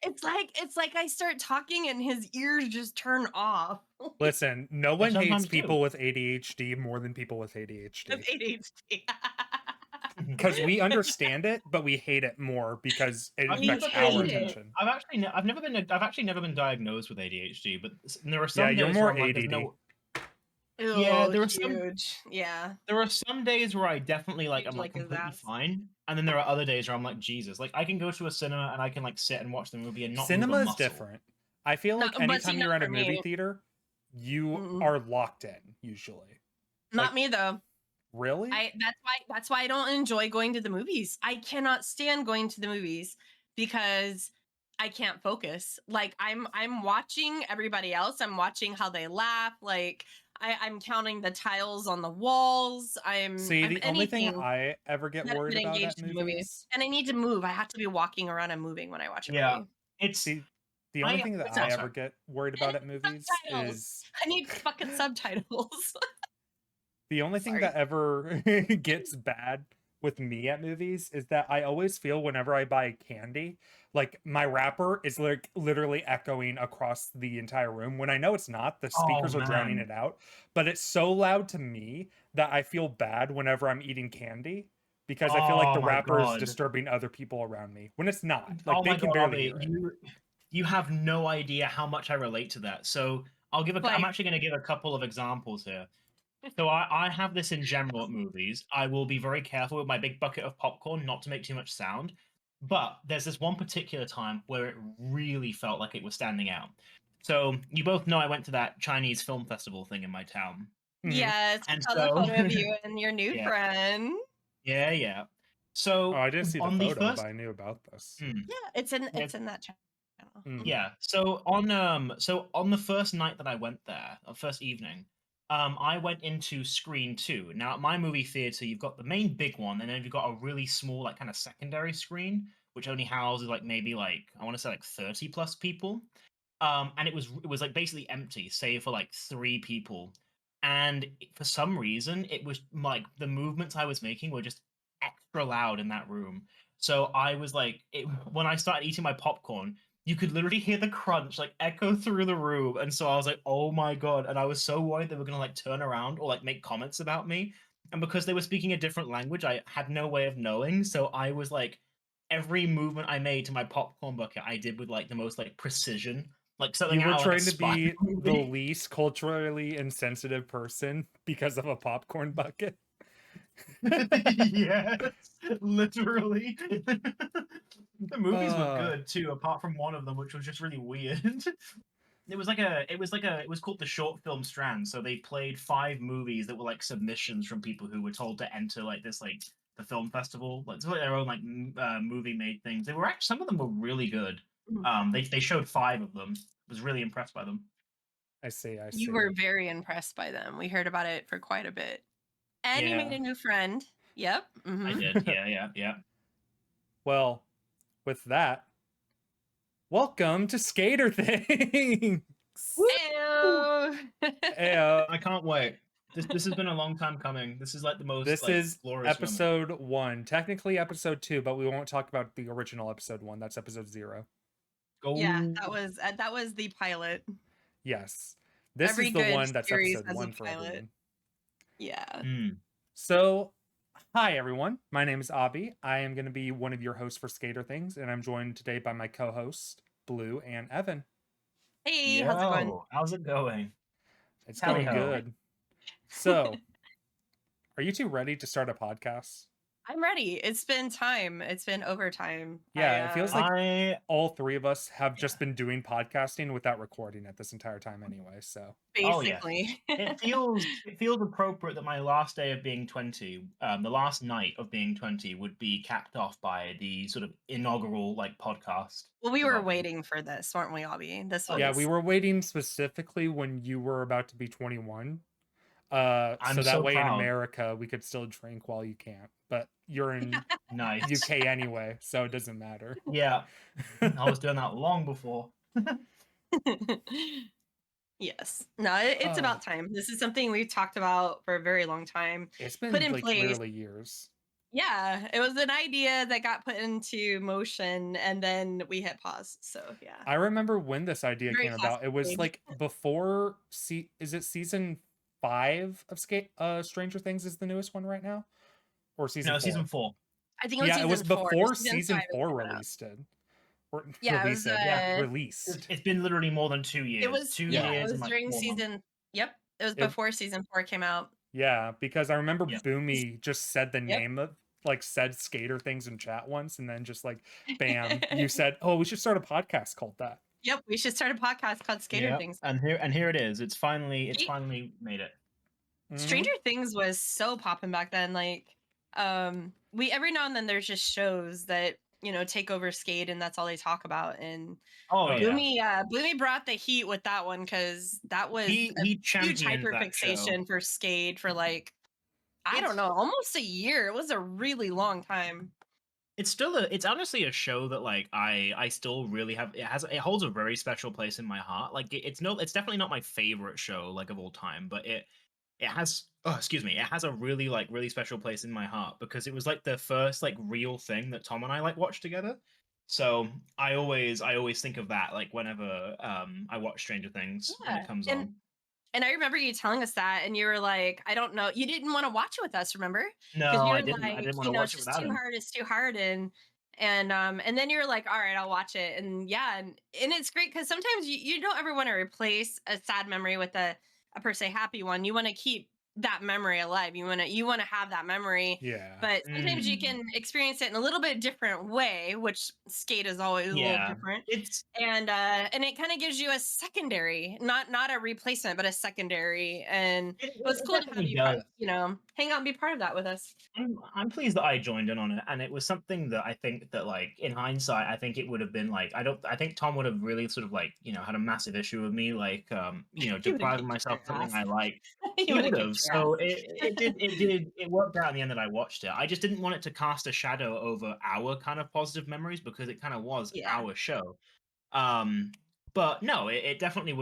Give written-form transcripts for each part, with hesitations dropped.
It's like I start talking and his ears just turn off. Listen, no one sometimes hates people with ADHD more than people with ADHD. With ADHD. Because we understand it, but we hate it more because it affects our attention. I've actually never been diagnosed with ADHD, but there are some Yeah, you're days more where I'm like, ADD. no. Ew, Yeah, there are some days where I definitely like I'm like completely fine, and then there are other days where I'm like Jesus. Like I can go to a cinema and I can like sit and watch the movie and not Cinema move a is muscle. different. I feel like anytime you're at a movie theater, you are locked in usually. Not me though. Really? That's why I don't enjoy going to the movies. I cannot stand going to the movies because I can't focus. Like I'm watching everybody else. I'm watching how they laugh. Like I'm counting the tiles on the walls. The only thing I ever get worried about at movies, and I need to move. I have to be walking around and moving when I watch a movie. It's the only thing that I ever get worried about at movies is I need fucking subtitles. The only thing that ever gets bad with me at movies is that I always feel whenever I buy candy, like my wrapper is like literally echoing across the entire room when I know it's not. The speakers are drowning it out, but it's so loud to me that I feel bad whenever I'm eating candy because I feel like the wrapper is disturbing other people around me when it's not. Like they can barely hear it. You have no idea how much I relate to that. So I'm actually going to give a couple of examples here. So I have this in general at movies. I will be very careful with my big bucket of popcorn not to make too much sound. But there's this one particular time where it really felt like it was standing out. So you both know I went to that Chinese film festival thing in my town. Yes, I saw the photo of you and your new friend. Yeah. So I didn't see the photo, but I knew about this. Yeah, it's in that channel. Yeah. So on the first night that I went there, first evening, I went into screen 2. Now, at my movie theater, you've got the main big one, and then you've got a really small, like, kind of secondary screen, which only houses, like, maybe, like, I want to say, like, 30 plus people. And it was like basically empty, save for like 3 people. And for some reason, it was like the movements I was making were just extra loud in that room. So I was like, when I started eating my popcorn, you could literally hear the crunch like echo through the room. And so I was like, oh my God. And I was so worried they were going to like turn around or like make comments about me. And because they were speaking a different language, I had no way of knowing. So I was like, every movement I made to my popcorn bucket, I did with like the most like precision. Like something you were trying to be the least culturally insensitive person because of a popcorn bucket. Yes, literally. The movies were good too, apart from one of them, which was just really weird. It was called the Short Film Strand. So they played 5 movies that were like submissions from people who were told to enter like this like the film festival, like their own like movie made things. They were actually some of them were really good. They showed 5 of them. I was really impressed by them. I see. You were very impressed by them. We heard about it for quite a bit. And you made a new friend. Yep. Mm-hmm. I did. Yeah. Well, with that, welcome to Skader Things. Ew. I can't wait. This has been a long time coming. This is like the most. This like, is glorious episode 1, technically episode 2, but we won't talk about the original episode 1. That's episode 0. Yeah, that was the pilot. Yes, this is the one that's episode 1 for everyone. Yeah. So, hi everyone. My name is Obby. I am going to be one of your hosts for Skader Things, and I'm joined today by my co-host Blue and Evan. Hey, how's it going? How's it going? It's going good. So, are you two ready to start a podcast? I'm ready. It's been time. It's been overtime. Yeah, it feels like all 3 of us have just been doing podcasting without recording it this entire time anyway, so. Basically. It feels appropriate that my last day of being 20, the last night of being 20 would be capped off by the sort of inaugural like podcast. Well, we were waiting for this, weren't we, Obby? This was... Yeah, we were waiting specifically when you were about to be 21. So that way in America we could still drink while you can't, but you're in UK anyway, so it doesn't matter. Yeah, I was doing that long before. Yes, no, it's about time. This is something we've talked about for a very long time. It's been put in place. Literally years. Yeah, it was an idea that got put into motion, and then we hit pause. So yeah, I remember when this idea very came classic about. It was Skade. like before is it season 5 of Stranger Things is the newest one right now? Or season No, season 4? 4. I think it was Yeah, it was season 4. before Season season 5 is 4 coming out. released it. Or Yeah, it was. released. It's been literally more than 2 It years. was. 2 Yeah, Yeah. it years and was like during 4 months. season. Yep, it was It before season 4 came out. Yeah, because I remember Yep. Boomy just said the Yep. name of said Skader Things in chat once, and then just like bam, you said, "Oh, we should start a podcast called that." Yep, we should start a podcast called Skader Yep. Things. And here it is. It's finally made it. Stranger Things was so popping back then. Like, we every now and then there's just shows that take over Skade, and that's all they talk about. And Oh yeah. Bloomy brought the heat with that one because that was He a huge championed that show. hyperfixation for Skade for like I don't It's- know, almost a year. It was a really long time. It's honestly a show that like I still really have it holds a very special place in my heart. Like it's definitely not my favorite show like of all time, but it has it has a really special place in my heart because it was like the first like real thing that Tom and I like watched together. So I always think of that like whenever I watch Stranger Things when it comes on. And I remember you telling us that, and you were like, I don't know, you didn't want to watch it with us, remember? Because No, you I were didn't. I like, didn't want to it's watch it just without too him. hard, it's too hard. And then you're like, all right, I'll watch it. And yeah, and it's great because sometimes you don't ever want to replace a sad memory with a per se happy one. You want to keep that memory alive. You want to have that memory. Yeah. But sometimes you can experience it in a little bit different way, which Skate is always a little different. And it kind of gives you a secondary, not a replacement, but a secondary. And it was cool to have you, hang out and be part of that with us. I'm pleased that I joined in on it, and it was something that I think that like in hindsight, I think it would have been like I think Tom would have really sort of like had a massive issue with me like depriving myself of something I like. He would have. So it worked out in the end that I watched it. I just didn't want it to cast a shadow over our kind of positive memories because it kind of was our show. But no, it definitely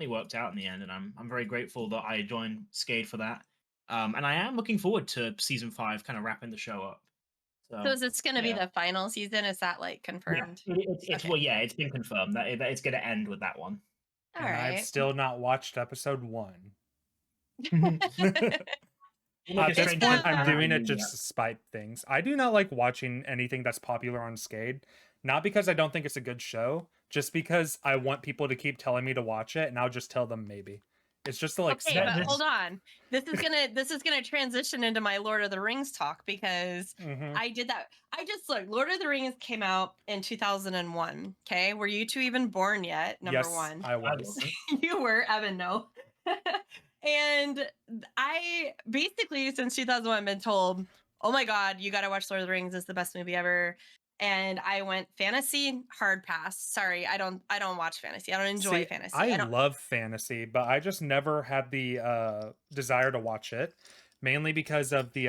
worked out in the end, and I'm very grateful that I joined Skade for that. And I am looking forward to season 5 kind of wrapping the show up. So is this going to be the final season? Is that like confirmed? Yeah, it's been confirmed that it's going to end with that one. All and right. I've still not watched episode 1. At this point, I'm doing it just to spite things. I do not like watching anything that's popular on Skade. Not because I don't think it's a good show, just because I want people to keep telling me to watch it, and I'll just tell them maybe. It's just to like. Okay, but hold on. This is gonna transition into my Lord of the Rings talk because I did that. I just looked. Lord of the Rings came out in 2001. Okay, were you two even born yet? Number one, I was. You were, Evan. No. And I basically since 2001 been told, oh my God, you got to watch Lord of the Rings. It's the best movie ever. And I went fantasy, hard pass. Sorry, I don't watch fantasy. I don't enjoy fantasy. I love fantasy, but I just never had the desire to watch it, mainly because of the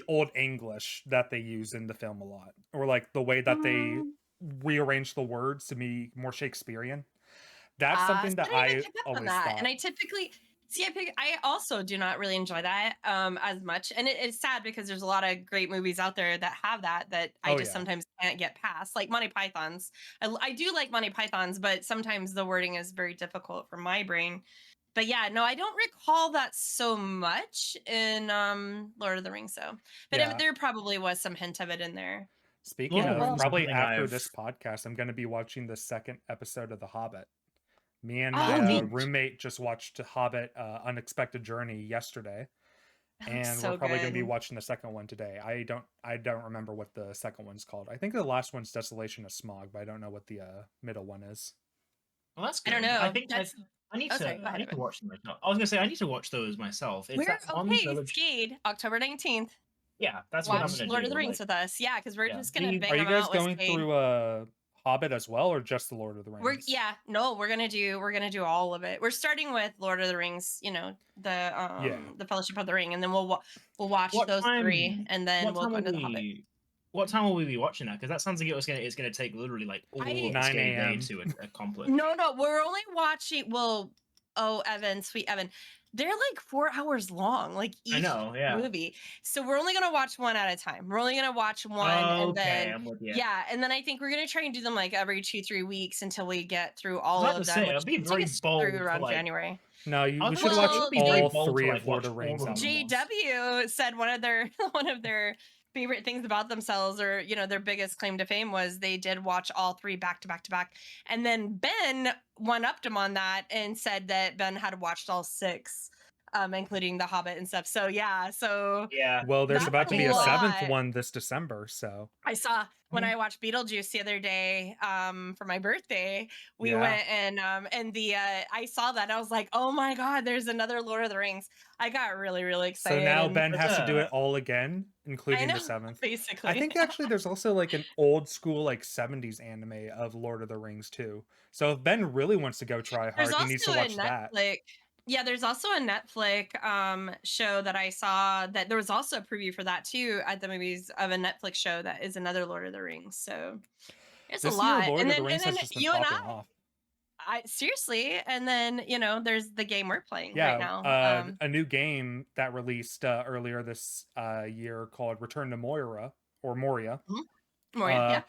old English that they use in the film a lot, or like the way that they rearrange the words to be more Shakespearean. That's something that I always thought. And I typically I also do not really enjoy that as much. And it's sad because there's a lot of great movies out there that have that I just sometimes can't get past. Like Monty Python's. I do like Monty Python's, but sometimes the wording is very difficult for my brain. But yeah, no, I don't recall that so much in Lord of the Rings, though. But there probably was some hint of it in there. Speaking of, probably after this podcast, I'm going to be watching the second episode of The Hobbit. Me and my roommate just watched Hobbit Unexpected Journey yesterday. And we're probably going to be watching the second one today. I don't remember what the second one's called. I think the last one's Desolation of Smog, but I don't know what the middle one is. Well, that's good. I don't know. I think I need to watch them myself. I was gonna say I need to watch those myself. Skade, October 19th. Yeah, that's watch what I'm gonna Lord do. of the Rings with us. Yeah, because we're just gonna bang Are you them guys out going with through Hobbit as well, or just the Lord of the Rings? We're gonna do all of it. We're starting with Lord of the Rings, the Fellowship of the Ring, and then we'll watch those 3, and then we'll go into the Hobbit. What time will we be watching that? Because that sounds like it's gonna take literally like all 9 a.m. to accomplish. No, we're only watching. Well, Evan, sweet Evan, they're like 4 hours long, like I each know, yeah. movie. So we're only gonna watch one at a time. We're only gonna watch one, and Okay, then I'm with you. yeah, and then I think we're gonna try and do them like every 2-3 weeks until we get through I was all about to of them, say, which it'd be should take very us through bold to around like. January. No, I was we gonna should say, it watch would be very all bold to, 3 like, of Lord watch of Rings all at of them. once. JW said one of their one of their favorite things about themselves, or their biggest claim to fame, was they did watch all 3 back to back to back. And then Ben one-upped him on that and said that Ben had watched all 6, including The Hobbit and stuff. So yeah, so Yeah. Well, there's that's about a to be a think, like, 7th lot. one this December, so I saw when Mhm. I watched Beetlejuice the other day, for my birthday, we yeah. went and the I saw that. I was like, oh my God, there's another Lord of the Rings. I got really, really So excited. now And Ben There's has to do a it all again, I including know, the 7th. I basically. think actually there's also like an old school like 70s anime of Lord of the Rings too. So if Ben really wants to go try There's hard, he needs to also a watch that. Netflix. Yeah, there's also a Netflix show that I saw, that there was also a preview for that too at the movies, of a Netflix show that is another Lord of the Rings. So there's a This year lot. Lord And of the then Rings has just been you and popping off. I seriously, and then there's the game we're playing right Yeah, now. a new game that released earlier this year called Return to Moira or Moria. Mhm. Moria, Uh, yeah.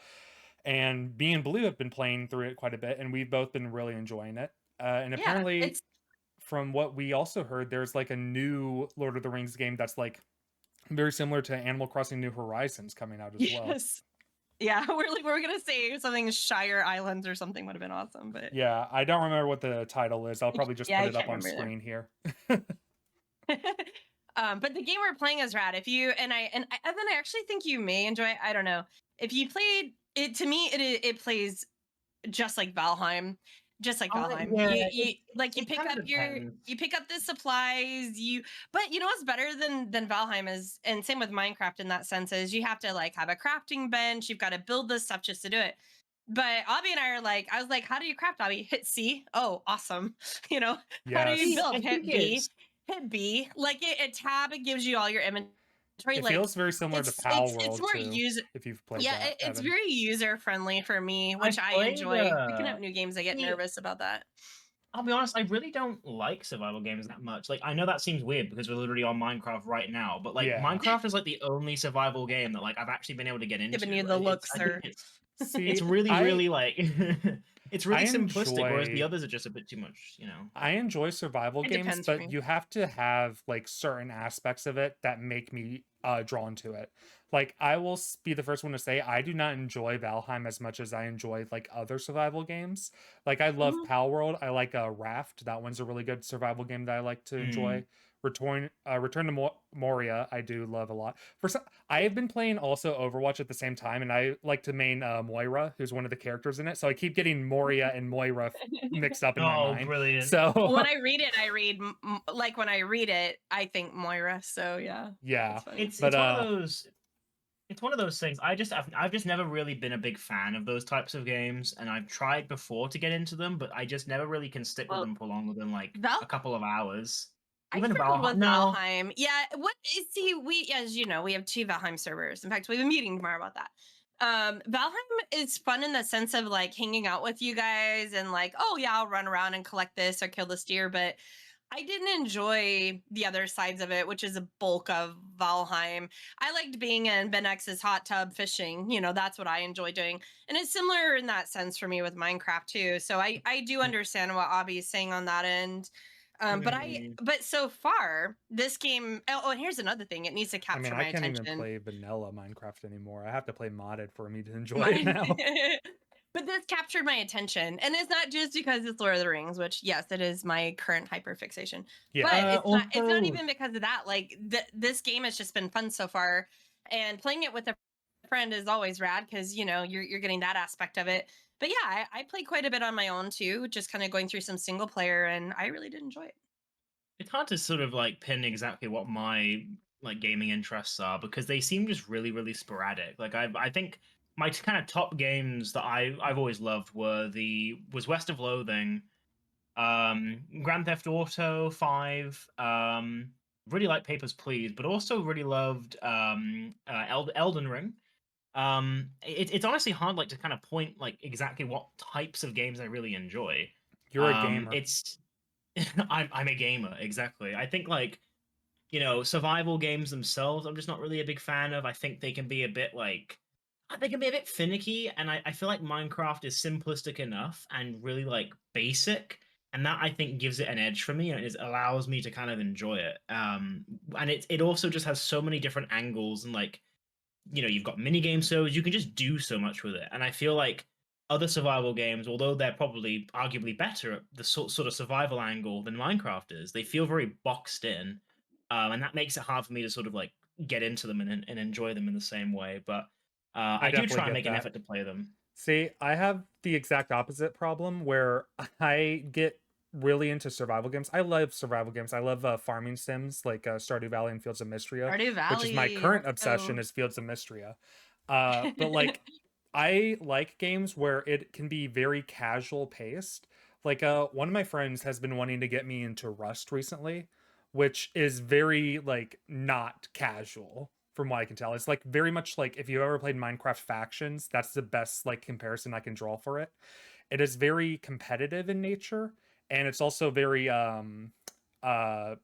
and me and Blue have been playing through it quite a bit, and we've both been really enjoying it. And Yeah, apparently, it's from what we also heard, there's like a new Lord of the Rings game that's like very similar to Animal Crossing New Horizons coming out as well. yes. Yeah, we're gonna say something Shire Islands or something would have been awesome, but Yeah, I don't remember what the title is. I'll probably just yeah, put I it up can't on remember either. screen here. But the game we're playing is rad. If you and Evan, I actually think you may enjoy it. I don't know. If you played it, to me, it plays just like Valheim. Just like Valheim. Yeah, You like you it pick kind up of depends. the supplies, but you know what's better than Valheim is, and same with Minecraft in that sense, is you have to like have a crafting bench, you've got to build this stuff just to do it. But Obby and I are like, I was like, how do you craft, Obby? Hit C. Oh, awesome. How do you See, Yes. build? I think Hit B. it's Hit B. Like a tab, it gives you all your inventory. It Like feels very similar to it's Palworld more too, if you've played yeah, that, it's Evan. very user friendly for me, I which I played enjoy. Picking up new games, I get see, nervous about that. I'll be honest, I really don't like survival games that much. Like, I know that seems weird because we're literally on Minecraft right now, but like, Yeah. Minecraft is like the only survival game that like I've actually been able to get into. Giving you the looks, I think sir. it's See, really, I really like it's really I simplistic, whereas the enjoy others are just a bit too much, you know. I enjoy survival It games, depends for but me. you have to have like certain aspects of it that make me drawn to it. Like I will be the first one to say I do not enjoy Valheim as much as I enjoy like other survival games. Like I love Mhm. Palworld. I like Raft. That one's a really good survival game that I like to Mm. enjoy. Return to Moria, I do love a lot. I have been playing also Overwatch at the same time, and I like to main Moira, who's one of the characters in it. So I keep getting Moria and Moira mixed up in my Oh, mind. brilliant. So When I read it, like when I read it, I think Moira. So yeah, yeah, that's funny. but It's one of those things. I've just never really been a big fan of those types of games, and I've tried before to get into them, but I just never really can stick with Well, them for longer than like Val, a couple of hours. I Even struggled Valheim. with No, Valheim. Yeah, see, we, as you know, we have 2 Valheim servers. In fact, we have a meeting tomorrow about that. Valheim is fun in the sense of like hanging out with you guys and like, oh yeah, I'll run around and collect this or kill this deer, but I didn't enjoy the other sides of it, which is a bulk of Valheim. I liked being in Ben X's hot tub fishing. That's what I enjoy doing. And it's similar in that sense for me with Minecraft too. So I do understand what Obby is saying on that end. mm, But so far, this game. Oh, and here's another thing. It needs to I mean, capture I my can't even attention. play vanilla Minecraft anymore. I have to play modded for me to enjoy it Mine. now. But this captured my attention, and it's not just because it's Lord of the Rings, which yes, it is my current hyperfixation. Yeah. But it's not also, even because of that. Like this game has just been fun so far, and playing it with a friend is always rad because you're getting that aspect of it. But yeah, I played quite a bit on my own too, just kind of going through some single player, and I really did enjoy it. it's hard to sort of like pin exactly what my like gaming interests are because they seem just really, really sporadic. Like I think my kind of top games that I've always loved was West of Loathing, Grand Theft Auto 5, really like Papers, Please, but also really loved Elden Ring. It's honestly hard like to kind of point like exactly what types of games I really enjoy. You're a gamer. It's I'm a gamer, exactly. I think like, survival games themselves, I'm just not really a big fan of. I think they can be a bit like they can be a bit finicky, and I feel like Minecraft is simplistic enough and really like basic, and that I think gives it an edge for me, and it allows me to kind of enjoy it. And it also just has so many different angles, and like, you've got mini game servers, you can just do so much with it. And I feel like other survival games, although they're probably arguably better at the sort of survival angle than Minecraft is, they feel very boxed in. And that makes it hard for me to sort of like get into them and enjoy them in the same way. But I I do definitely try and get make an that. effort to play them. See, I have the exact opposite problem where I get really into survival games. I love survival games. I love farming sims like Stardew Valley and Fields of Mystria, Stardew which is my Valley. current Let's obsession go. is Fields of Mystria. But like I like games where it can be very casual paced. Like one of my friends has been wanting to get me into Rust recently, which is very like not casual from what I can tell. It's like very much like if you ever played Minecraft Factions, that's the best like comparison I can draw for it. It is very competitive in nature, and it's also very uh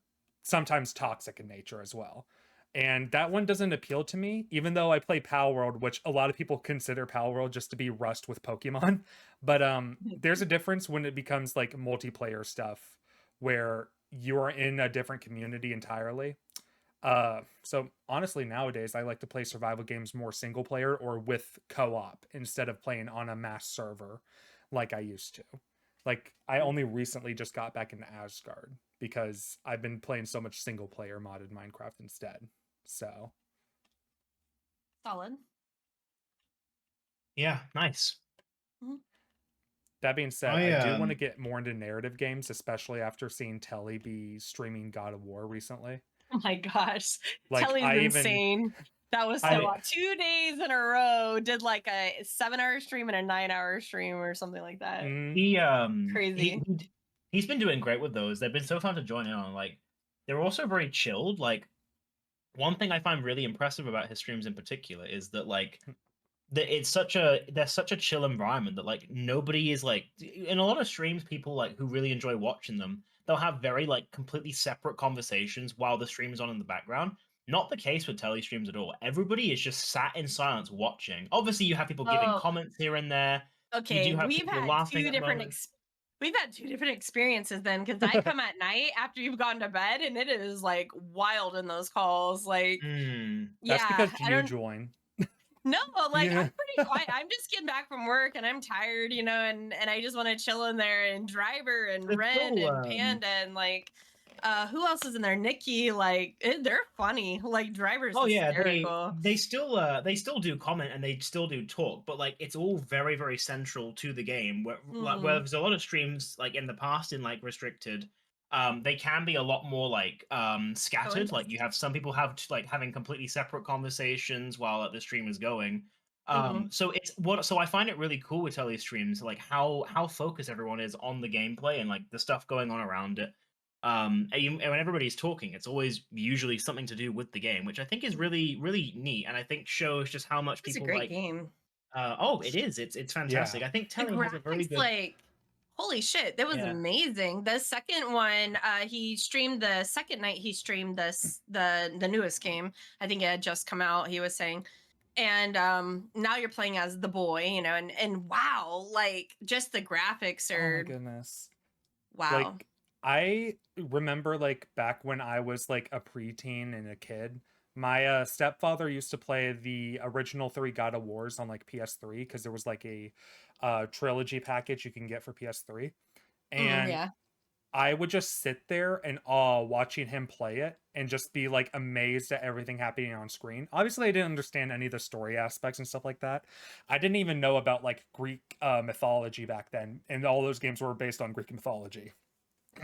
sometimes toxic in nature as well. And that one doesn't appeal to me, even though I play Pal World, which a lot of people consider Pal World just to be Rust with Pokemon. But there's a difference when it becomes like multiplayer stuff where you're in a different community entirely. So honestly, nowadays I like to play survival games more single player or with co-op instead of playing on a mass server like I used to. Like I only recently just got back into Asgard because I've been playing so much single player modded Minecraft instead. So Solid. Yeah, nice. Mhm. that being said, I I do want to get more into narrative games, especially after seeing Telly be streaming God of War recently. Oh my gosh. Like Telly's insane. That was so I odd. 2 days in a row, did like a 7-hour stream and a 9-hour stream or something like that. mm, he Crazy. he's been doing great with those. They've been so fun to join in on. Like, they're also very chilled. Like, one thing I find really impressive about his streams in particular is that like there's such a chill environment that like nobody is like, in a lot of streams, people like who really enjoy watching them, they'll have very like completely separate conversations while the stream is on in the background. Not the case with tele streams at all. Everybody is just sat in silence watching. Obviously you have people giving Oh, comments here and there. You okay. do have people laughing at moments. We've had two different experiences then, because I come at night after you've gone to bed and it is like wild in those calls. Like, that's yeah, because I you don't join. no, like Yeah. I'm pretty quiet. I'm just getting back from work and I'm tired, and I just want to chill in there, and Driver and It's Ren still and Panda and like who else is in there? Nikki, like they're funny. Like Driver's Oh yeah, hysterical. they still do comment and they still do talk, but like it's all very very central to the game. Where Mhm. there's a lot of streams like in the past in like restricted, they can be a lot more like So scattered. Like you interesting. have some people have like having completely separate conversations while the stream is going. Mhm. So I find it really cool with telly streams, like how focused everyone is on the gameplay and like the stuff going on around it. And when everybody's talking, it's always usually something to do with the game, which I think is Mhm. really really neat, and I think shows just how much It's a people great like. game. Oh, it is. It's Yeah. fantastic. I think The Telly has a very graphics, good. like, holy shit, that was Yeah. amazing. The second one, he streamed the second night. He streamed this the newest game. I think it had just come out. He was saying, and now you're playing as the boy, and wow, like just the graphics Oh my are goodness. wow. Like I remember like back when I was like a preteen and a kid, my stepfather used to play the original 3 God of Wars on like PS3 because there was like a trilogy package you can get for PS3. And Yeah. I would just sit there in awe watching him play it and just be like amazed at everything happening on screen. Obviously, I didn't understand any of the story aspects and stuff like that. I didn't even know about like Greek mythology back then, and all those games were based on Greek mythology.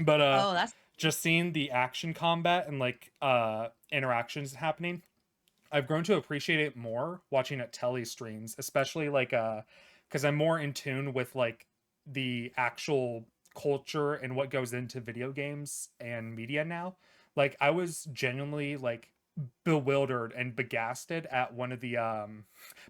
But Oh, that's just seeing the action combat and like interactions happening, I've grown to appreciate it more watching at telly streams, especially like because I'm more in tune with like the actual culture and what goes into video games and media now. Like I was genuinely like bewildered and begasted at one of the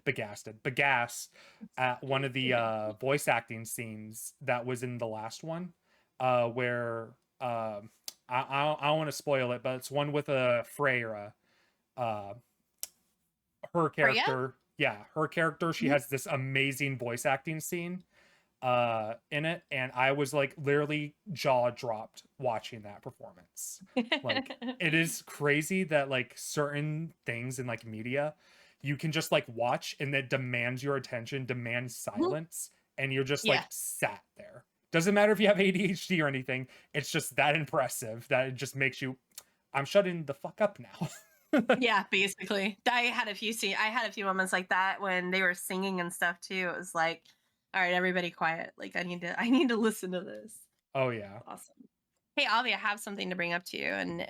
begast at one of the voice acting scenes that was in the last one where I don't want to spoil it, but it's one with a Freyra. Uh, her Freya? character, yeah, her character. She Mhm. has this amazing voice acting scene in it, and I was like literally jaw dropped watching that performance. Like it is crazy that like certain things in like media you can just like watch and that demands your attention, demands silence, and you're just Yeah. like sat there. Doesn't matter if you have ADHD or anything, it's just that impressive that it just makes you, I'm shutting the fuck up now. Yeah, basically. I had a few moments like that when they were singing and stuff too. It was like, all right, everybody quiet. Like I need to listen to this. Oh yeah. Awesome. Hey, Avi, I have something to bring up to you, and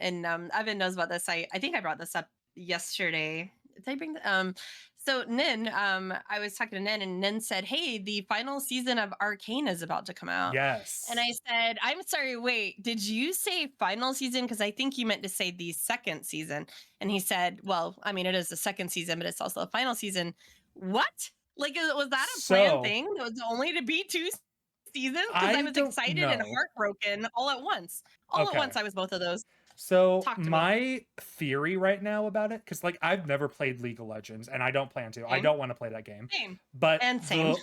Evan knows about this. I think I brought this up yesterday. Did I bring the So Nin, I was talking to Nin, and Nin said, "Hey, the final season of Arcane is about to come out." And Yes. I said, "I'm sorry, wait, did you say final season? Because I think you meant to say the second season." And he said, "Well, I mean, it is the second season, but it's also the final season." What? Like, was that a planned So thing? It was only to be two seasons? Because I I was don't excited and know. heartbroken all at once. All at Okay. once, I was both of those. So Talk to me. my theory right now about it, because like I've never played League of Legends and I don't plan to. I Same, don't want to play that game. same, But and same.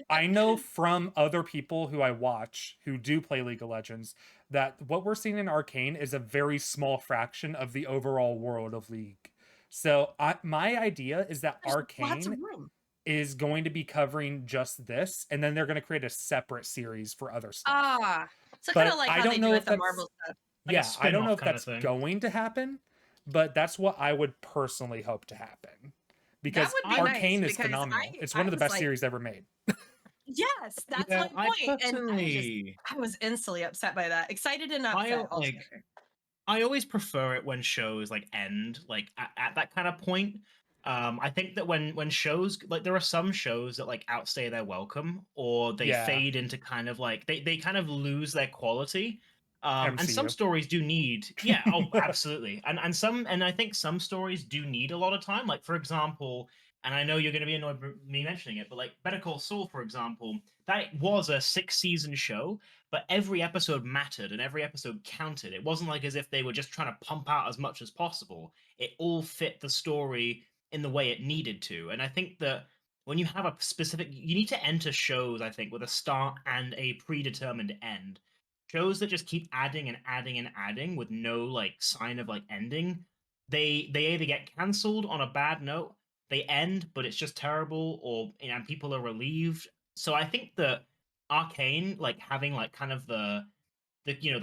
I know from other people who I watch who do play League of Legends that what we're seeing in Arcane is a very small fraction of the overall world of League. So my idea is that There's lots of Arcane room. is going to be covering just this, and then they're going to create a separate series for other stuff. Ah, so kind of But like I how they don't do know with if the that's, Marvel stuff. Like a yeah, I don't know spin-off if kind of that's thing. going to happen, but that's what I would personally hope to happen That because would be I nice Arcane is because phenomenal. It's one I of the was best like, series ever made. yes, that's yeah, my I point. And personally I was instantly upset by that. Excited and I upset all like together. I always prefer it when shows like end like at that kind of point. I think that when shows like there are some shows that like outstay their welcome or they Yeah, fade into kind of like they kind of lose their quality. And some MCU. stories do need yeah, oh absolutely. And I think some stories do need a lot of time. Like for example, and I know you're going to be annoyed with me mentioning it, but like Better Call Saul, for example, that was a 6 season show, but every episode mattered and every episode counted. It wasn't like as if they were just trying to pump out as much as possible. It all fit the story in the way it needed to. And I think that when you have a specific, you need to enter shows, I think, with a start and a predetermined end. Shows that just keep adding and adding and adding with no like sign of like ending, they either get cancelled on a bad note, they end, but it's just terrible, or people are relieved. So I think that Arcane, like having like kind of the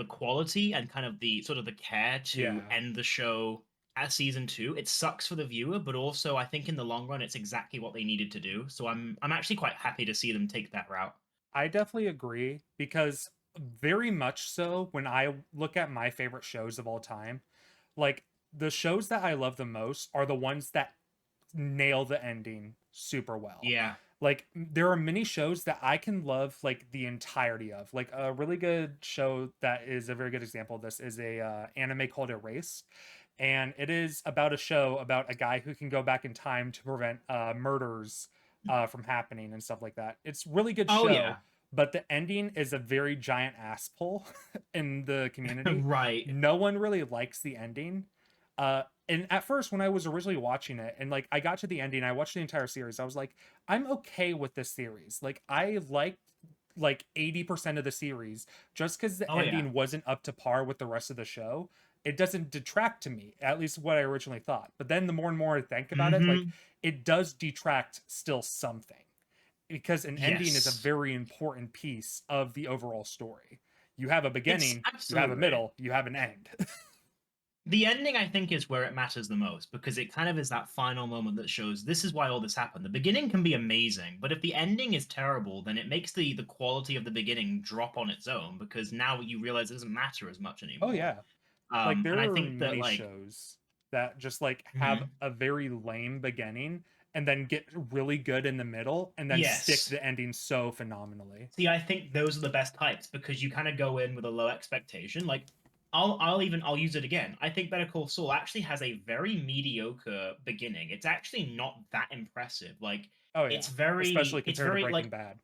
quality and kind of the sort of the care to Yeah, end the show at season 2, it sucks for the viewer, but also I think in the long run it's exactly what they needed to do. So I'm actually quite happy to see them take that route. I definitely agree because very much so when I look at my favorite shows of all time, like the shows that I love the most are the ones that nail the ending super well. Yeah. Like there are many shows that I can love like the entirety of. Like a really good show that is a very good example of this is a anime called Erased, and it is about a show about a guy who can go back in time to prevent murders from happening and stuff like that. It's really good Oh show, yeah. but the ending is a very giant ass pull in the community. Right. No one really likes the ending. And at first, when I was originally watching it, and like I got to the ending, I watched the entire series. I was like, I'm okay with this series. Like I liked like 80% of the series just because the Oh yeah. ending wasn't up to par with the rest of the show. It doesn't detract to me, at least what I originally thought. But then the more and more I think about it, like Hmm. it does detract still something because an ending is a Yes. very important piece of the overall story. You have a It's beginning, you have a absolutely. middle, you have an end. The ending, I think, is where it matters the most because it kind of is that final moment that shows this is why all this happened. The beginning can be amazing, but if the ending is terrible, then it makes the quality of the beginning drop on its own because now you realize it doesn't matter as much Oh anymore. yeah. Like And there I are think that many like, shows that just like have mhm. a very lame beginning and then get really good in the middle and then stick Yes. the ending so phenomenally. See, I think those are the best types because you kind of go in with a low expectation. Like, I'll use it again. I think Better Call Saul actually has a very mediocre beginning. It's actually not that impressive. Like, Oh yeah. Especially it's compared to very like Breaking Bad.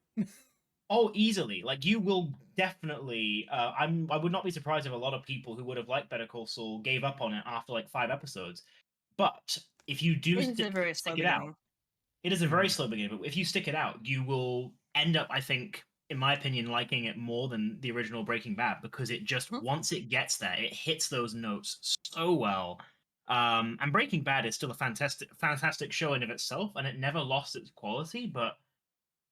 Oh, easily. Like you will definitely. I would not be surprised if a lot of people who would have liked Better Call Saul gave up on it after like 5 episodes. But if you do It's a very stick slow it out, beginning. it is a very Mhm. slow beginning. But if you stick it out, you will end up, I think, in my opinion, liking it more than the original Breaking Bad because it just Mhm. once it gets there, it hits those notes so well. And Breaking Bad is still a fantastic show in of itself, and it never lost its quality. But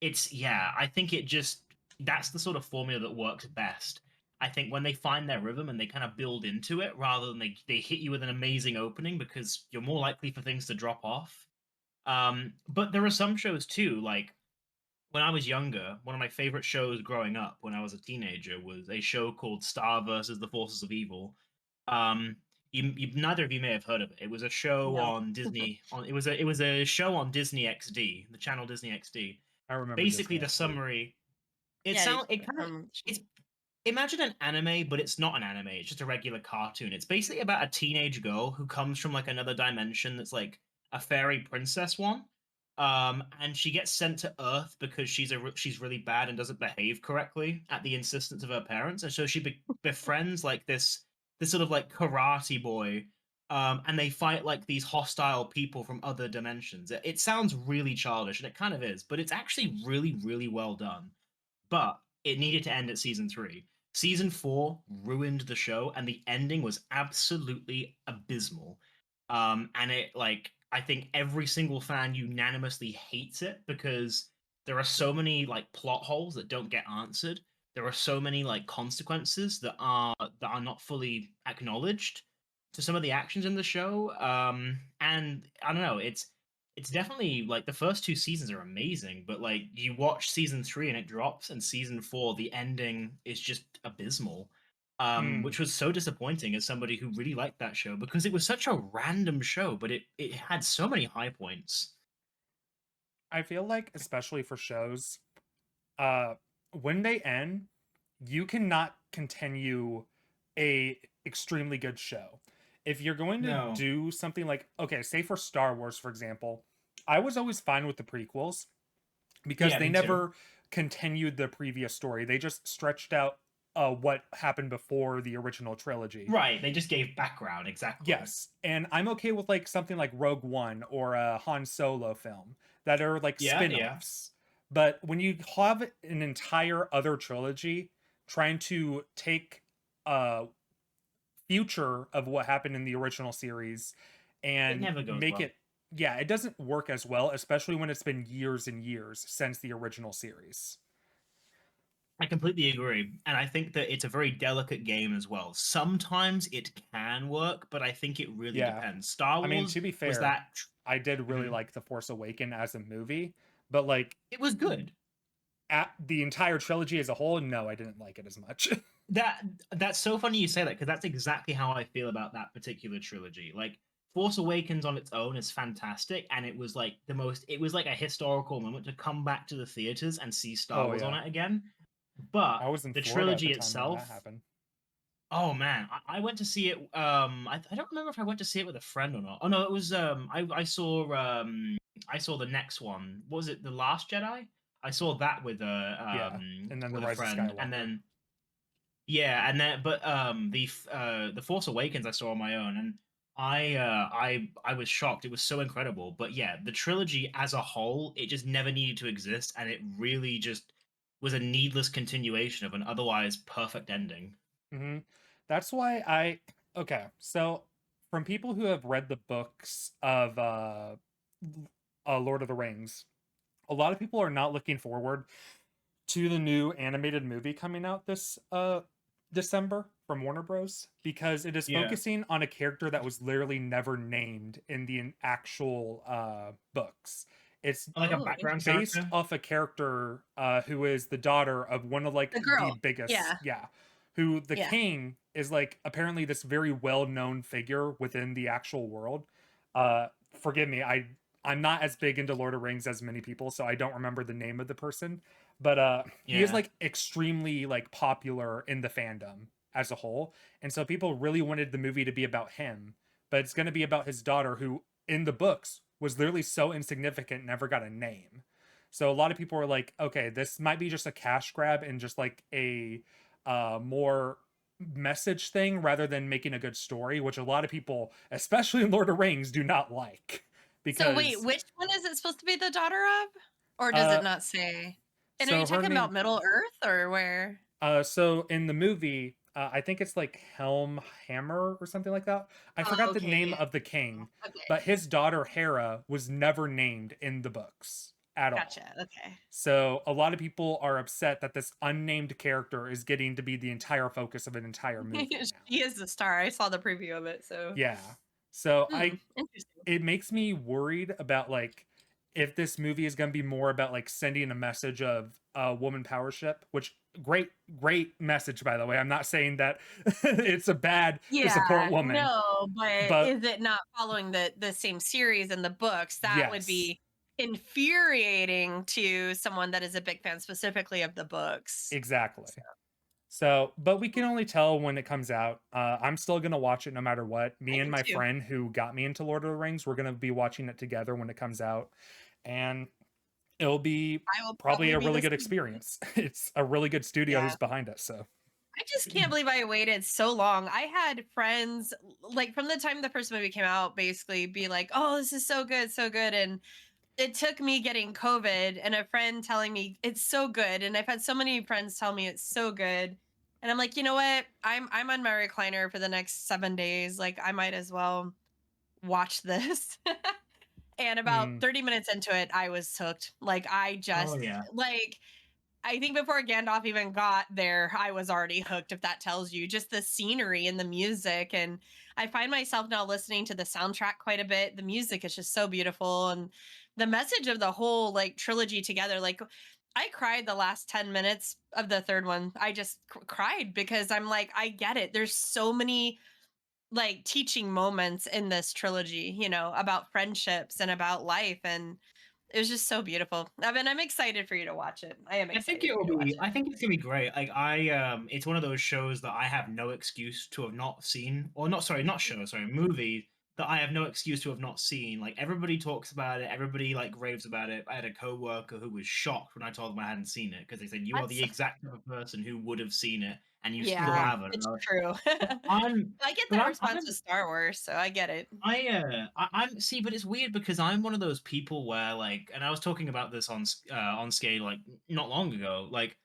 it's yeah, I think it just that's the sort of formula that works best. I think when they find their rhythm and they kind of build into it rather than they hit you with an amazing opening because you're more likely for things to drop off. But there are some shows too, like when I was younger, one of my favorite shows growing up when I was a teenager was a show called Star versus the Forces of Evil. Um, neither of you may have heard of it. It was a show No. on Disney. It was a show on Disney XD, the channel Disney XD. I remember Basically, Disney the XD. summary. It Yeah, sound it kind of it's imagine an anime, but it's not an anime. It's just a regular cartoon. It's basically about a teenage girl who comes from like another dimension that's like a fairy princess one. And she gets sent to Earth because she's really bad and doesn't behave correctly at the insistence of her parents, and so she befriends like this sort of like karate boy. And they fight like these hostile people from other dimensions. It sounds really childish, and it kind of is, but it's actually really, really well done, but it needed to end at season 3. Season 4 ruined the show, and the ending was absolutely abysmal. And it like I think every single fan unanimously hates it because there are so many like plot holes that don't get answered. There are so many like consequences that are not fully acknowledged to some of the actions in the show. And I don't know, it's definitely like the first 2 seasons are amazing, but like you watch season 3 and it drops, and season 4 the ending is just abysmal. Mm. Which was so disappointing as somebody who really liked that show because it was such a random show, but it had so many high points. I feel like, especially for shows, uh, when they end, you cannot continue a extremely good show. If you're going to No. do something like, okay, say for Star Wars, for example, I was always fine with the prequels because Yeah, they me too. never continued the previous story. They just stretched out what happened before the original trilogy. Right, they just gave background exactly. Yes, and I'm okay with like something like Rogue One or a Han Solo film that are like Yeah, yeah. spin-offs. But when you have an entire other trilogy trying to take a future of what happened in the original series It and never goes make well. it, yeah, it doesn't work as well, especially when it's been years and years since the original series. I completely agree. And I think that it's a very delicate game as well. Sometimes it can work, but I think it really Yeah. depends. Star I mean, Wars to be was fair, that I did really Mhm. like The Force Awakens as a movie, but like It was good. at the entire trilogy as a whole, no, I didn't like it as much. That that's so funny you say that because that's exactly how I feel about that particular trilogy. Like Force Awakens on its own is fantastic, and it was like it was like a historical moment to come back to the theaters and see Star Oh Wars on yeah. it again. But I was in the Florida at the trilogy time when that itself, happened. oh man, I went to see it. I don't remember if I went to see it with a friend or not. Oh no, it was I saw the next one. What was it The Last Jedi? I saw that Yeah. And then The with a Rise of friend, and Skywalker. then yeah, and then but the Force Awakens I saw on my own, and I was shocked. It was so incredible. But yeah, the trilogy as a whole, it just never needed to exist, and it really just was a needless continuation of an otherwise perfect ending. Hmm. That's why I okay. So from people who have read the books of Lord of the Rings, a lot of people are not looking forward to the new animated movie coming out this December from Warner Bros. Because it is Yeah, focusing on a character that was literally never named in the actual books. It's like a Oh, background based interesting. character. off a character who is the daughter of one of like The the girl. biggest, Yeah. yeah, who the Yeah. king is like apparently this very well-known figure within the actual world. Forgive me, I'm not as big into Lord of Rings as many people, so I don't remember the name of the person, but he is Yeah. like extremely like popular in the fandom as a whole, and so people really wanted the movie to be about him, but it's going to be about his daughter who in the books was literally so insignificant, never got a name. So a lot of people are like, okay, this might be just a cash grab and just like a more message thing rather than making a good story, which a lot of people, especially in Lord of the Rings, do not like So wait, because which one is it supposed to be the daughter of? Or does it uh not say? And are you so her talking name about Middle Earth or where? so in the movie, I think it's like Helm Hammer or something like that. I Oh, forgot the okay, name yeah. of the king, Okay. but his daughter Hera was never named in the books at all. Gotcha. Okay. So a lot of people are upset that this unnamed character is getting to be the entire focus of an entire movie now. She is the star. I saw the preview of it, so Yeah. So interesting. it makes me worried about like if this movie is going to be more about like sending a message of woman powership, which great message by the way. I'm not saying that it's a bad to support Yeah, women, no, but but is it not following the same series in the books? That would yes, be infuriating to someone that is a big fan specifically of the books. exactly. So, So, but we can only tell when it comes out. I'm still gonna watch it no matter what. I Me and am my too. friend who got me into Lord of the Rings, we're gonna be watching it together when it comes out, and it'll be I will probably probably a be really the good same. experience. It's a really good studio Yeah. who's behind it. So, I just can't believe I waited so long. I had friends like from the time the first movie came out, basically be like, "Oh, this is so good, so good." And it took me getting COVID and a friend telling me it's so good. And I've had so many friends tell me it's so good. And I'm like, you know what? I'm on my recliner for the next 7 days. Like I might as well watch this. And about mm, 30 minutes into it, I was hooked. Like I Oh just yeah. like I think before Gandalf even got there, I was already hooked, if that tells you. Just the scenery and the music. And I find myself now listening to the soundtrack quite a bit. The music is just so beautiful. And the message of the whole like trilogy together, like I cried the last 10 minutes of the third one. I just cried because I'm like, I get it. There's so many like teaching moments in this trilogy, about friendships and about life. And it was just so beautiful. I mean, I'm excited for you to watch it. I am I think excited it for will you to watch be. it. I think it's gonna be great. Like it's one of those shows that I have no excuse to have not seen, or not. Sorry, not show. Sorry, movie that I have no excuse to have not seen. Like everybody talks about it. Everybody like raves about it. I had a coworker who was shocked when I told them I hadn't seen it because they said you are That's the exact type of person who would have seen it, and you still Yeah, mm, haven't. it's true. But I'm. I get But that I'm. response with Star Wars, so I get it. I'm see, but it's weird because I'm one of those people where like, and I was talking about this on Skade like not long ago. Like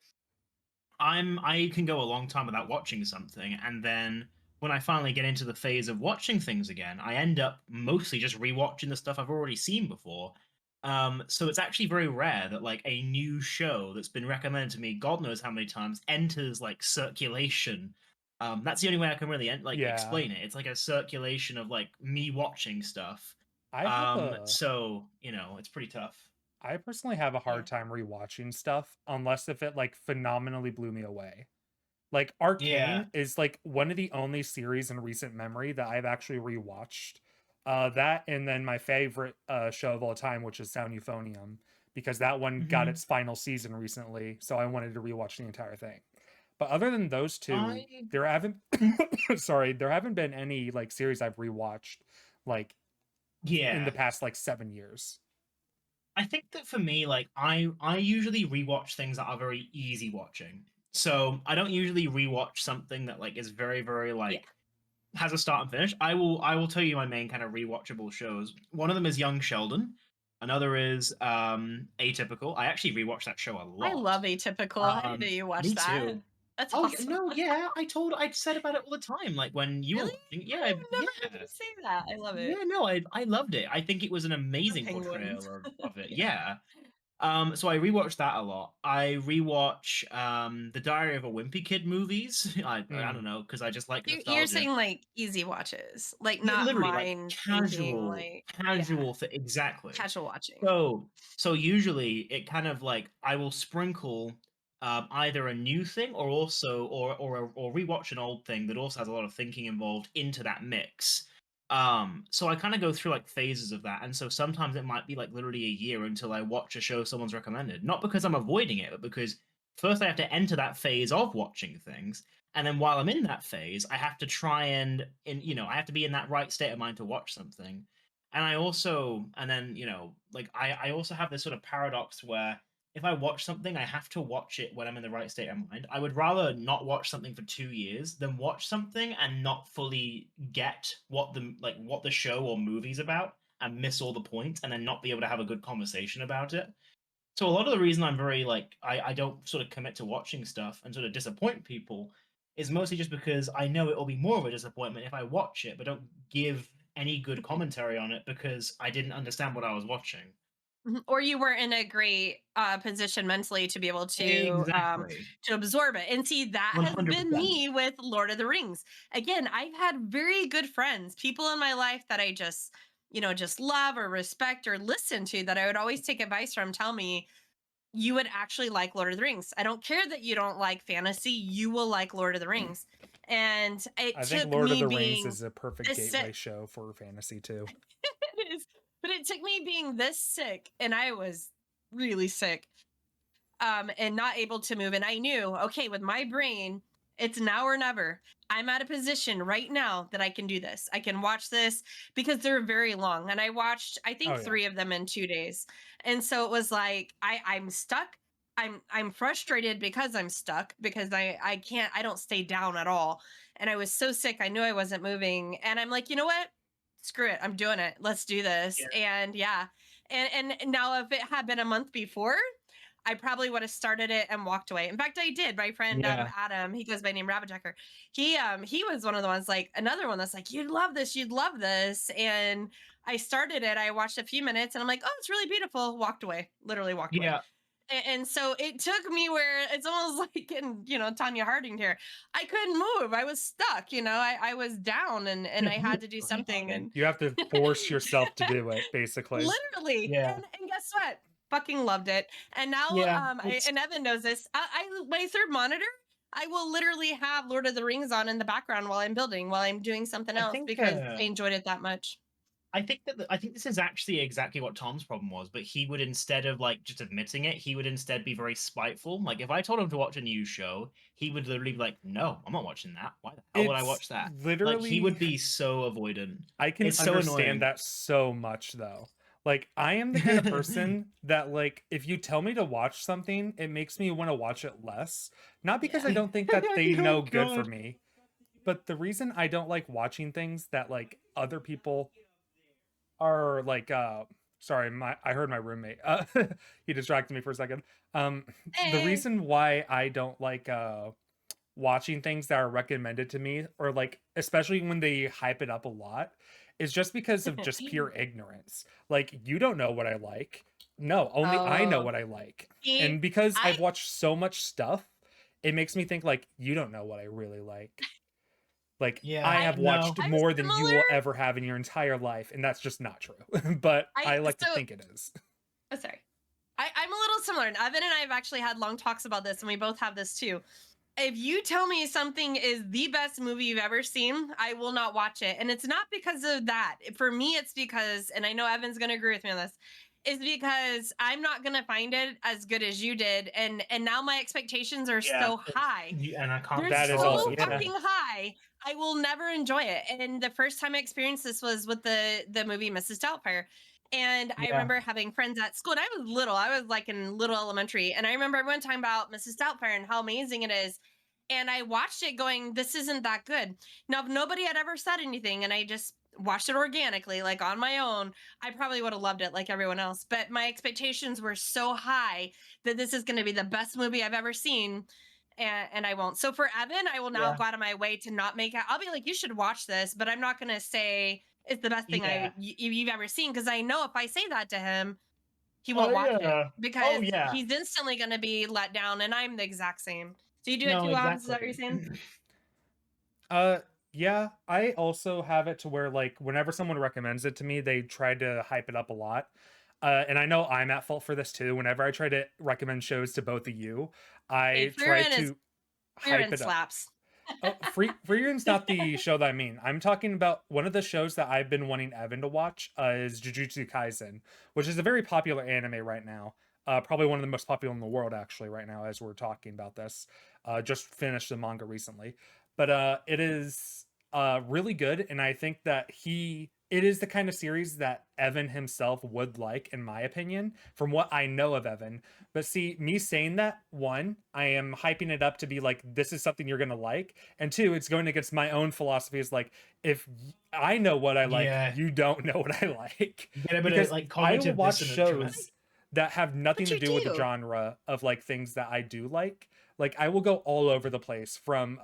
I can go a long time without watching something, and then when I finally get into the phase of watching things again, I end up mostly just rewatching the stuff I've already seen before. So it's actually very rare that like a new show that's been recommended to me, God knows how many times, enters like circulation. That's the only way I can really like yeah. explain it. It's like a circulation of like me watching stuff. I have a So it's pretty tough. I personally have a Yeah. hard time rewatching stuff unless if it like phenomenally blew me away. Like Yeah. Arcane is like one of the only series in recent memory that I've actually rewatched. That and then my favorite show of all time, which is Sound Euphonium, because that one got hmm its final season recently, so I wanted to rewatch the entire thing. But other than those two, I there haven't sorry, there haven't been any like series I've rewatched like in the yeah. past like 7 years. I think that for me, like I usually rewatch things that are very easy watching. So I don't usually rewatch something that like is very, very Yeah. like has a start and finish. I will tell you my main kind of rewatchable shows. One of them is Young Sheldon. Another is Atypical. I actually rewatch that show a I lot. love Atypical. I didn't know you watched Me that. too. That's Oh yeah, awesome. no, yeah. I'd said about it all the time. Like when you were Really? watching, yeah, I've never heard yeah. you say that. I love Yeah, it. no, I loved it. I think it was an The amazing penguins. portrayal of it. Yeah. Yeah. So I rewatch that a lot. I rewatch the Diary of a Wimpy Kid movies. I don't Mm. know because I just like You're nostalgia. saying like easy watches, like Yeah, not literally like mind thinking, casual, like yeah, exactly. casual watching. So usually it kind of like I will sprinkle either a new thing or also or rewatch an old thing that also has a lot of thinking involved into that mix. So I kind of go through like phases of that, and so sometimes it might be like literally a year until I watch a show someone's recommended. Not because I'm avoiding it, but because first I have to enter that phase of watching things, and then while I'm in that phase, I have to try and I have to be in that right state of mind to watch something. And then, like I also have this sort of paradox where if I watch something, I have to watch it when I'm in the right state of mind. I would rather not watch something for 2 years than watch something and not fully get what the show or movie's about and miss all the points and then not be able to have a good conversation about it. So a lot of the reason I'm very I don't sort of commit to watching stuff and sort of disappoint people is mostly just because I know it will be more of a disappointment if I watch it but don't give any good commentary on it because I didn't understand what I was watching. Or you were in a great position mentally to be able Exactly. to absorb it. And see, that has been 100%. me with Lord of the Rings. Again, I've had very good friends, people in my life that I just, just love or respect or listen to, that I would always take advice from, tell me, you would actually like Lord of the Rings. I don't care that you don't like fantasy, you will like Lord of the Rings. And it I think took Lord of me the Rings being is a perfect this gateway sick. show for fantasy too. It is, but it took me being this sick, and I was really sick, and not able to move. And I knew, okay, with my brain, it's now or never. I'm at a position right now that I can do this. I can watch this because they're very long. And I watched, I think, Oh yeah. 3 of them in 2 days. And so it was like, I'm stuck. I'm frustrated because I'm stuck, because I can't, I don't stay down at all. And I was so sick. I knew I wasn't moving. And I'm like, you know what? Screw it. I'm doing it. Let's do this. Yeah. And yeah. And now if it had been a month before, I probably would have started it and walked away. In fact, I did. My friend Yeah. Adam, he goes by name Rabbit Checker. He was one of the ones, like another one that's like, you'd love this, you'd love this. And I started it. I watched a few minutes and I'm like, oh, it's really beautiful. Walked away. Literally walked away. Yeah. And so it took me where it's almost like in, Tanya Harding here. I couldn't move. I was stuck, I was down and I had to do Tony something. Harding. And You have to force yourself to do it, basically. literally. Yeah. And guess what? Fucking loved it. And now, Yeah. and Evan knows this. My third monitor, I will literally have Lord of the Rings on in the background while I'm building, while I'm doing something I else, think because I enjoyed it that much. I think this is actually exactly what Tom's problem was, but he would, instead of like just admitting it, he would instead be very spiteful. Like if I told him to watch a new show, he would literally be like, "No, I'm not watching that. Why the hell would I It's watch that?" Like he literally, would be so avoidant. I can It's so understand annoying. that so much though. Like I am the kind of person that, like, if you tell me to watch something, it makes me want to watch it less. Not because I Yeah. don't think that they know Oh good for god. me, but the reason I don't like watching things that like other people are like sorry, I heard my roommate. He distracted me for a second. Um the Hey. reason why I don't like watching things that are recommended to me, or like especially when they hype it up a lot, is just because of just pure ignorance. Like, you don't know what I like. No, only I know Oh, what I like. see, And because I I've watched so much stuff, it makes me think like you don't know what I really like. Like, I Yeah, I have no. watched I'm more than you similar. will ever have in your entire life, and that's just not true. But I I like to so think it is. oh, sorry. I'm a little similar. And Evan and I have actually had long talks about this, and we both have this too. If you tell me something is the best movie you've ever seen, I will not watch it. And it's not because of that. For me, it's because, and I know Evan's going to agree with me on this, is because I'm not going to find it as good as you did. And now my expectations are Yeah, so high. and I can't They're That is control so also it. Yeah. true. fucking high. I will never enjoy it. And the first time I experienced this was with the movie Mrs. Doubtfire. And I Yeah. remember having friends at school, and I was little. I was like in little elementary. And I remember everyone talking about Mrs. Doubtfire and how amazing it is. And I watched it going, this isn't that good. Now, if nobody had ever said anything and I just watched it organically, like on my own, I probably would have loved it like everyone else. But my expectations were so high that this is going to be the best movie I've ever seen. And I won't. So for Evan, I will now Yeah. go out of my way to not make it. I'll be like, you should watch this, but I'm not going to say it's the best thing Yeah. you've ever seen, because I know if I say that to him, he Oh won't watch it yeah. Oh because yeah. he's instantly going to be let down. And I'm the exact same. So you do it No, too, Labs? Is that what you're exactly. saying? Uh, yeah, I also have it to where, like, whenever someone recommends it to me, they try to hype it up a lot. And I know I'm at fault for this too. Whenever I try to recommend shows to both of you, Hey, I try to Freer hype and it up. slaps. Oh, Freedom's not the show that I mean. I'm talking about one of the shows that I've been wanting Evan to watch is Jujutsu Kaisen, which is a very popular anime right now. Probably one of the most popular in the world, actually, right now, as we're talking about this. Just finished the manga recently. But it is really good, and I think that it is the kind of series that Evan himself would like, in my opinion, from what I know of Evan. But see, me saying that, one, I am hyping it up to be like, this is something you're gonna like, and two, it's going against my own philosophy. Is like, if I know what I like, Yeah. you don't know what I like, You get a bit of because like I will cognitive watch dissonance from it. shows that have nothing But to you do with the do. genre of like things that I do like. Like I will go all over the place from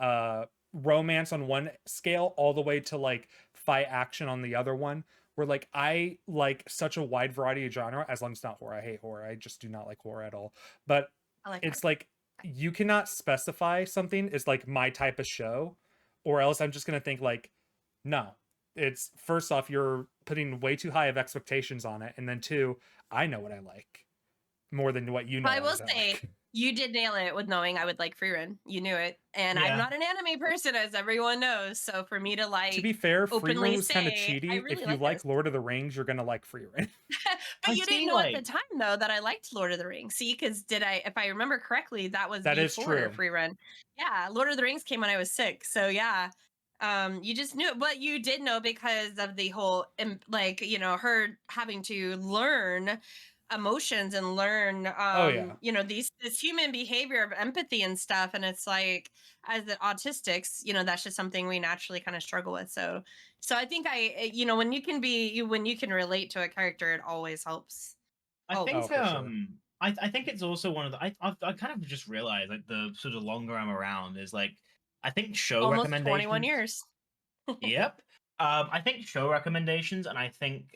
romance on one scale all the way to like fight action on the other one, where like I like such a wide variety of genre. As long as it's not horror, I hate horror, I just do not like horror at all. But I like it's that. like you cannot specify something is like my type of show, or else I'm just gonna think like, no, it's first off you're putting way too high of expectations on it, and then two, I know what I like more than what you know I will I say like. you did nail it with knowing I would like free run. You knew it. And I'm Yeah. not an anime person, as everyone knows. So for me to To be like fair, Free Run openly was kind of say, I cheaty. really If you like this. like Lord of the Rings, you're gonna like Free Run. But I you didn't see, know at the like- time though that I liked Lord of the Rings. See, because if I remember correctly, that was That is before true. free run. Yeah, Lord of the Rings came when I was 6. So yeah. You just knew it, but you did know because of the whole like, you know, her having to learn emotions and learn Oh, yeah. you know, this human behavior of empathy and stuff. And it's like as the autistics, you know, that's just something we naturally kind of struggle with. So I think you know, when you can relate to a character, it always helps. I Oh, think for sure. I think it's also one of the I kind of just realized like the sort of longer I'm around is like I think show almost 21 recommendations. years. Yep. I think show recommendations and I think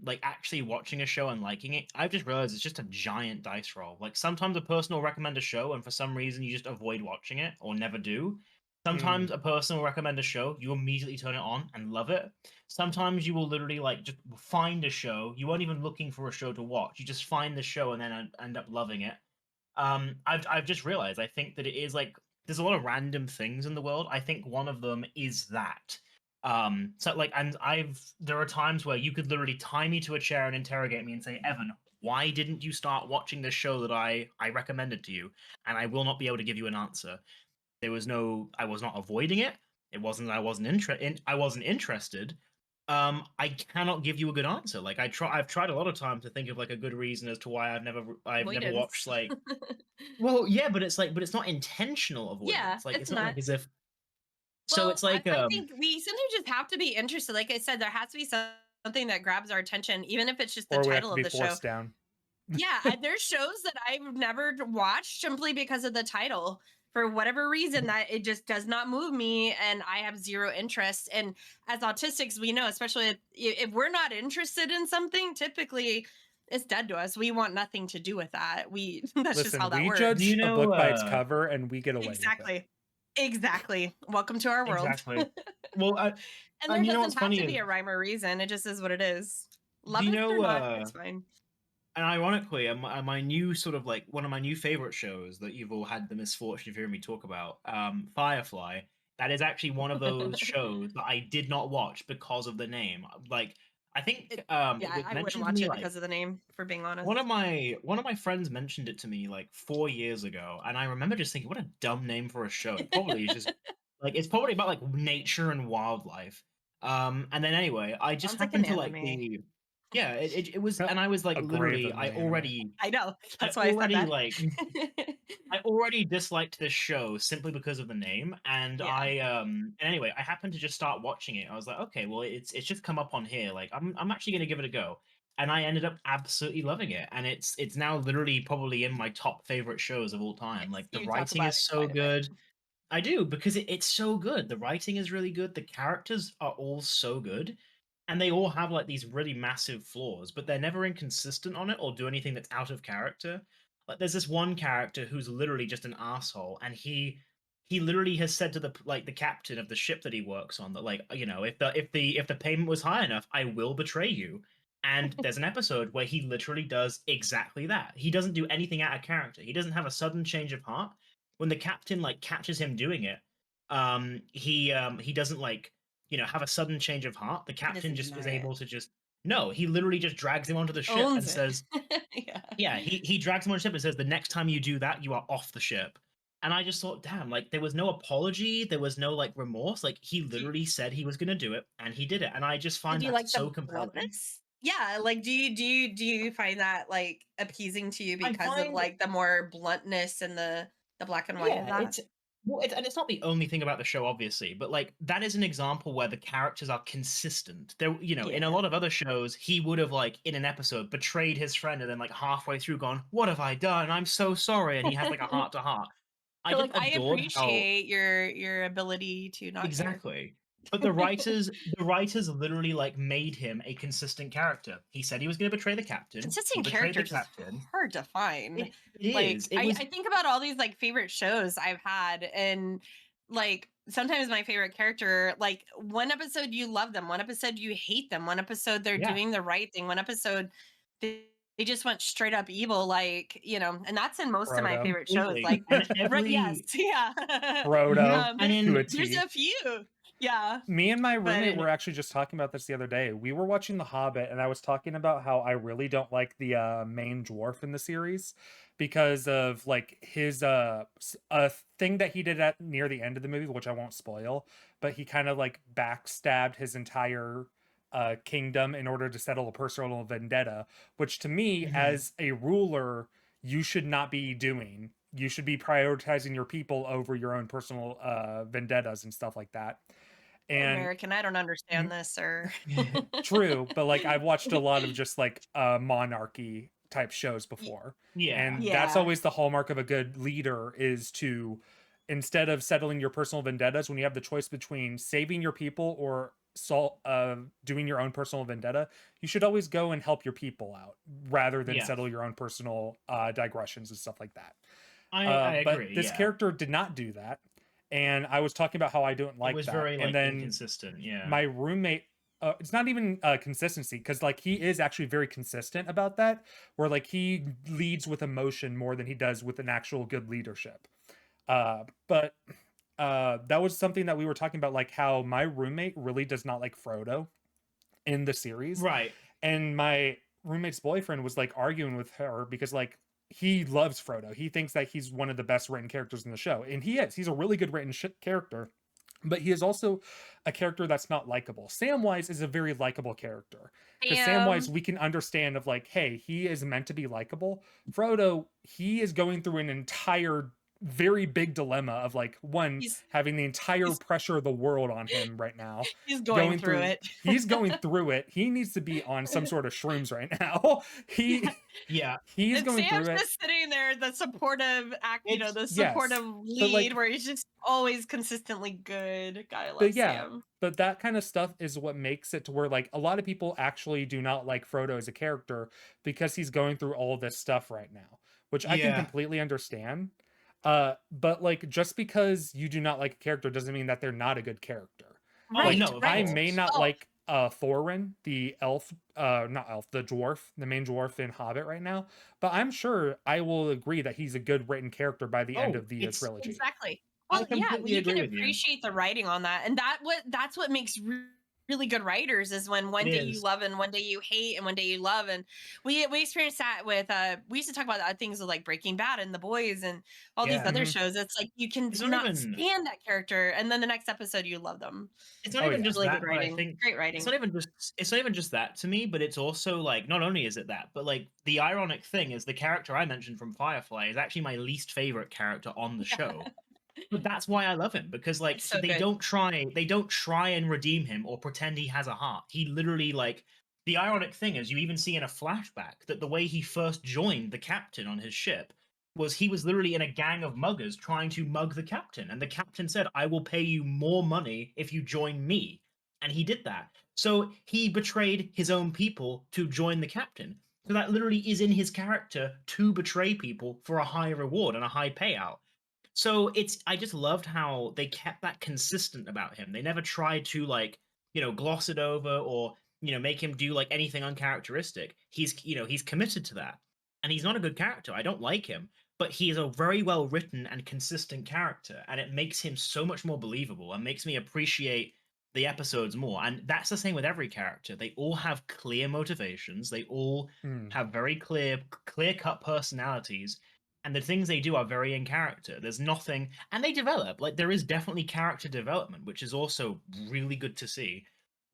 like actually watching a show and liking it, I've just realized it's just a giant dice roll. Like sometimes a person will recommend a show and for some reason you just avoid watching it or never do. Sometimes a person will recommend a show, you immediately turn it on and love it. Sometimes you will literally like just find a show, you weren't even looking for a show to watch. You just find the show and then end up loving it. I've just realized I think that it is like there's a lot of random things in the world. I think one of them is that. So like, and there are times where you could literally tie me to a chair and interrogate me and say, Evan, why didn't you start watching this show that I recommended to you? And I will not be able to give you an answer. There was no, I was not avoiding it. It wasn't that I wasn't interested. I cannot give you a good answer. Like I've tried a lot of times to think of like a good reason as to why I've never watched like. Well, yeah, but it's not intentional avoidance. Yeah, Like it's it's not not. like as if. So Well, it's like I think we sometimes just have to be interested. Like I said, there has to be something that grabs our attention, even if it's just the Or we have title to of be the show. forced down. Yeah, there's shows that I've never watched simply because of the title. For whatever reason, that it just does not move me, and I have zero interest. And as autistics, we know, especially if we're not interested in something, typically it's dead to us. We want nothing to do with that. That's just how Listen, that we works. judge you a know, book by its cover, and we get away with it. Exactly. Welcome to our world. Exactly. Well, And there and you know doesn't what's have funny to be is, a rhyme or reason. It just is what it is. Love you it or know, not, it's fine. and ironically, my new sort of like one of my new favorite shows that you've all had the misfortune of hearing me talk about, Firefly. That is actually one of those shows that I did not watch because of the name. Like, I think Yeah, it was I wouldn't mentioned to watch me it like because of the name, for being honest. one of my friends mentioned it to me like 4 years ago, and I remember just thinking, what a dumb name for a show. It probably is just like it's probably about like nature and wildlife. And then anyway, I just Sounds like an happened to like anime. the yeah, it was, and I was like A literally, Gravenly anime. I know. That's why I said that. I already disliked this show simply because of the name, and Yeah. and anyway, I happened to just start watching it. I was like, okay, well, it's just come up on here. Like, I'm actually gonna give it a go, and I ended up absolutely loving it, and it's now literally probably in my top favorite shows of all time. Like, the You talk writing about is it so quite a bit. good. I do because it's so good. The writing is really good. The characters are all so good, and they all have like these really massive flaws, but they're never inconsistent on it or do anything that's out of character. Like there's this one character who's literally just an asshole, and he literally has said to the captain of the ship that he works on that like if the payment was high enough, I will betray you. And there's an episode where he literally does exactly that. He doesn't do anything out of character. He doesn't have a sudden change of heart when the captain like catches him doing it. He doesn't like have a sudden change of heart. The captain doesn't just is deny it. able to just no. He literally just drags him onto the ship and Owns it. says, Yeah. "Yeah." He drags him on the ship and says, "The next time you do that, you are off the ship." And I just thought, damn, like there was no apology, there was no like remorse. Like he Do, literally said he was going to do it, and he did it. And I just did find you that like so the compelling. bluntness? Yeah, like do you find that like appeasing to you I because of find, like the more bluntness and the black and white of yeah, that? and it's not the only thing about the show, obviously, but like that is an example where the characters are consistent. There, in a Yeah. lot of other shows, he would have like in an episode betrayed his friend, and then like halfway through gone, "What have I done? I'm so sorry," and he has like a heart to heart. I You're just like, I adored how. appreciate your ability to not care. Exactly. But the writers literally like made him a consistent character. He said he was going to betray the captain. He Consistent betrayed the characters is captain. hard to find. It Like is. It I was. think about all these like favorite shows I've had, and like sometimes my favorite character, like one episode you love them, one episode you hate them, one episode they're Yeah. doing the right thing, one episode they just went straight up evil, like, and that's in most of my Frodo. favorite shows. Completely. Like And right, yes, every. yeah. Yeah. Frodo And to a in. There's T. a few. Yeah. Me and my But roommate were actually just talking about this the other day. We were watching The Hobbit, and I was talking about how I really don't like the main dwarf in the series because of like his a thing that he did at near the end of the movie, which I won't spoil, but he kind of like backstabbed his entire kingdom in order to settle a personal vendetta, which to me, Mhm. as a ruler, you should not be doing. You should be prioritizing your people over your own personal vendettas and stuff like that. And American, I don't understand this, sir. true, but like I've watched a lot of just like monarchy type shows Y- before. Yeah. And that's yeah. always the hallmark of a good leader is to, instead of settling your personal vendettas, when you have the choice between saving your people or doing your own personal vendetta, you should always go and help your people out rather than Yeah. settle your own personal digressions and stuff like that. I But agree. this Yeah. character did not do that. And I was talking about how I don't It like was that. very And like then inconsistent. Yeah. my roommate, it's not even consistency because like he is actually very consistent about that, where like he leads with emotion more than he does with an actual good leadership. But that was something that we were talking about, like how my roommate really does not like Frodo in the series, Right. and my roommate's boyfriend was like arguing with her because like he loves Frodo. He thinks that he's one of the best written characters in the show, and he is. He's a really good written character, but he is also a character that's not likable. Samwise is a very likable character because Samwise Am we can understand of like, hey, he is meant to be likable. Frodo, he is going through an entire very big dilemma of like one he's having the entire he's pressure of the world on him right now, he's going going through through it. he's going through it. He needs to be on some sort of shrooms right now. he Yeah. he's And going Sam's through it. just sitting there, the supportive act, It's the Yes, supportive but lead, like where he's just always consistently good. God, I love but yeah, Sam. but that kind of stuff is what makes it to where like a lot of people actually do not like Frodo as a character because he's going through all this stuff right now, which I can Yeah. completely understand. But like just because you do not like a character doesn't mean that they're not a good character. Oh Right, Like no, of I right. may course. not Oh, like Thorin, the elf, not elf, the dwarf, the main dwarf in Hobbit right now, but I'm sure I will agree that he's a good written character by the end Oh, of the it's. trilogy. exactly. I Well, yeah, completely you can agree with you. appreciate the writing on that, and that's what makes really good writers is when It one day you is. love and one day you hate and one day you love. And we experienced that with we used to talk about things with like Breaking Bad and The Boys and all these Yeah. other Mhm. shows. It's like you can It's do not not even. stand that character, and then the next episode you love them. It's not Oh even yeah. just Really good that, but I writing, think great it's writing. not even just that to me, but it's also like not only is it that, but like the ironic thing is the character I mentioned from Firefly is actually my least favorite character on the show. But that's why I love him because like It's so they good. don't try and redeem him or pretend he has a heart. He literally like the ironic thing is you even see in a flashback that the way he first joined the captain on his ship was he was literally in a gang of muggers trying to mug the captain, and the captain said, "I will pay you more money if you join me." And he did that. So he betrayed his own people to join the captain. So that literally is in his character to betray people for a high reward and a high payout. So it's I just loved how they kept that consistent about him. They never tried to like, gloss it over or, make him do like anything uncharacteristic. He's committed to that. And he's not a good character. I don't like him, but he is a very well written and consistent character, and it makes him so much more believable and makes me appreciate the episodes more. And that's the same with every character. They all have clear motivations. They all Mm. have very clear cut personalities, and the things they do are very in character. There's nothing, and they develop. Like there is definitely character development, which is also really good to see.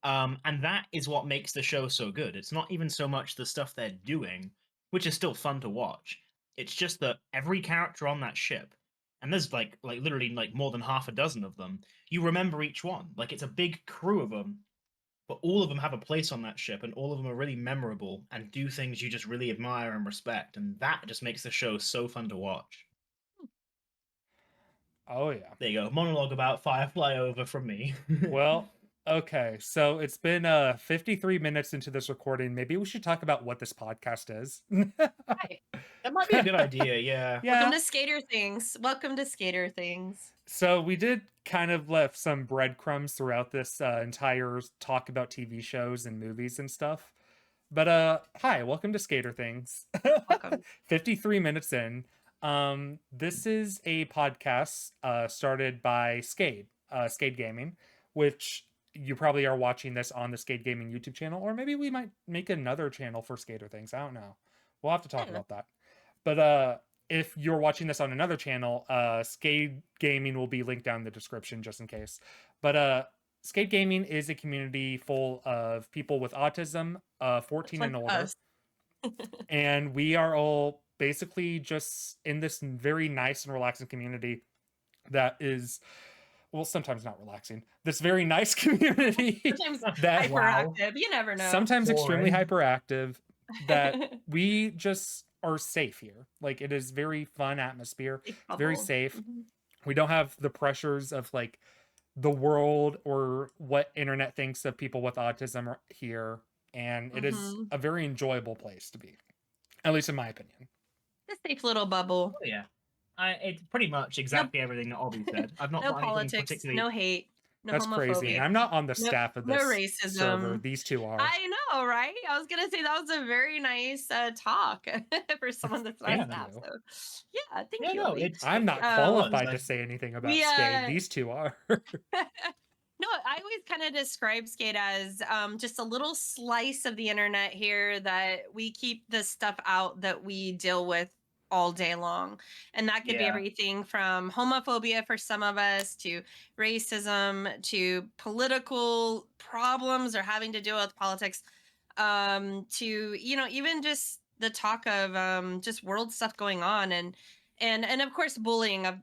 And that is what makes the show so good. It's not even so much the stuff they're doing, which is still fun to watch. It's just that every character on that ship, and there's like literally like more than half a dozen of them, you remember each one. Like it's a big crew of them, but all of them have a place on that ship, and all of them are really memorable and do things you just really admire and respect, and that just makes the show so fun to watch. Oh yeah. There you go, monologue about Firefly over from me. Well, okay. So it's been 53 minutes into this recording. Maybe we should talk about what this podcast is. Right. That might be a good idea. Yeah. Welcome Yeah. to Skader Things. Welcome to Skader Things. So we did kind of left some breadcrumbs throughout this entire talk about TV shows and movies and stuff. But hi, welcome to Skader Things. Welcome. 53 minutes in. This is a podcast started by Skade, Skade Gaming, which you probably are watching this on the Skade Gaming YouTube channel, or maybe we might make another channel for Skader Things. I don't know. We'll have to talk about that. But if you're watching this on another channel, Skade Gaming will be linked down in the description just in case. But Skade Gaming is a community full of people with autism, 14 and older. And we are all basically just in this very nice and relaxing community that is, well, sometimes not relaxing. This very nice community Sometimes that hyperactive. You never know. sometimes extremely Boring. hyperactive, that we just are safe here. Like it is very fun atmosphere, very safe. We don't have the pressures of like the world or what internet thinks of people with autism here, and it is a very enjoyable place to be, at least in my opinion. A safe little bubble. Oh, yeah. It's pretty much exactly everything that Obby said. I've not No got anything politics, particularly. no hate, no That's homophobia. crazy. I'm not on the No- staff of no this server. racism. These two are. I know, right? I was gonna say that was a very nice talk for someone that's not Thank staff. you. So yeah, thank Yeah, you. no, Obby. it's. I'm not was, qualified to like- say anything about we, Skade. These two are. No, I always kind of describe Skate as just a little slice of the internet here that we keep the stuff out that we deal with all day long. And that could be Yeah. everything from homophobia for some of us to racism to political problems or having to deal with politics to, you know, even just the talk of just world stuff going on and of course bullying of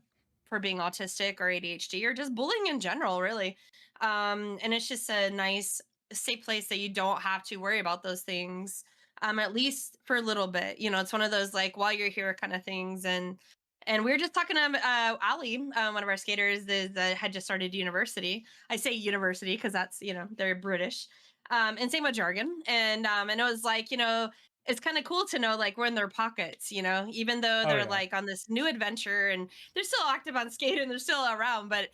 for being autistic or ADHD or just bullying in general, really. And it's just a nice, safe place that you don't have to worry about those things, at least for a little bit. You know, it's one of those like while you're here kind of things. And we were just talking to Ali, one of our skaters, that had just started university. I say university because that's, you know, they're British. And same with jargon. And it was like, you know, it's kind of cool to know like we're in their pockets, you know, even though they're yeah. like on this new adventure and they're still active on skate and they're still around, but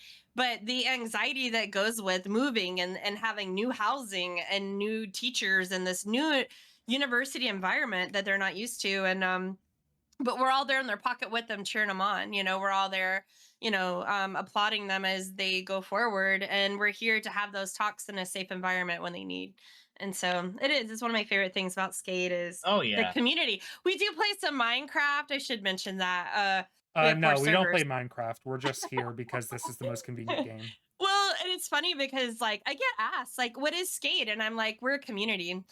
the anxiety that goes with moving and having new housing and new teachers and this new university environment that they're not used to. And but we're all there in their pocket with them, cheering them on. You know, we're all there, you know, applauding them as they go forward. And we're here to have those talks in a safe environment when they need. And so it is. It's one of my favorite things about Skate is Oh, the yeah. community. We do play some Minecraft. I should mention that. We have No, 4 we don't play servers. Minecraft. We're just here because this is the most convenient game. Well, and it's funny because like I get asked like what is Skate, and I'm like we're a community.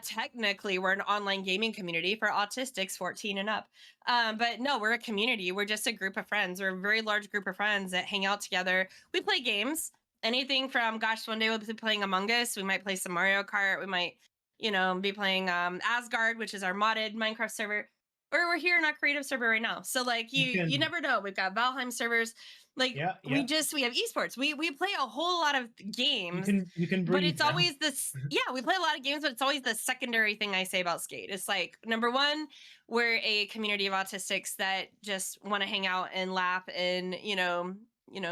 Technically we're an online gaming community for autistics 14 and up, but no, we're a community. We're just a group of friends. We're a very large group of friends that hang out together. We play games, anything from gosh, one day we'll be playing Among Us, we might play some Mario Kart, we might, you know, be playing Asgard, which is our modded Minecraft server, or we're here in our creative server right now. So like you can- never know. We've got Valheim servers. Like Yeah, we yeah. we have esports. We play a whole lot of games. You can But breathe it's now. always this, yeah, we play a lot of games, but it's always the secondary thing I say about Skate. It's like, number one, we're a community of autistics that just want to hang out and laugh and, you know,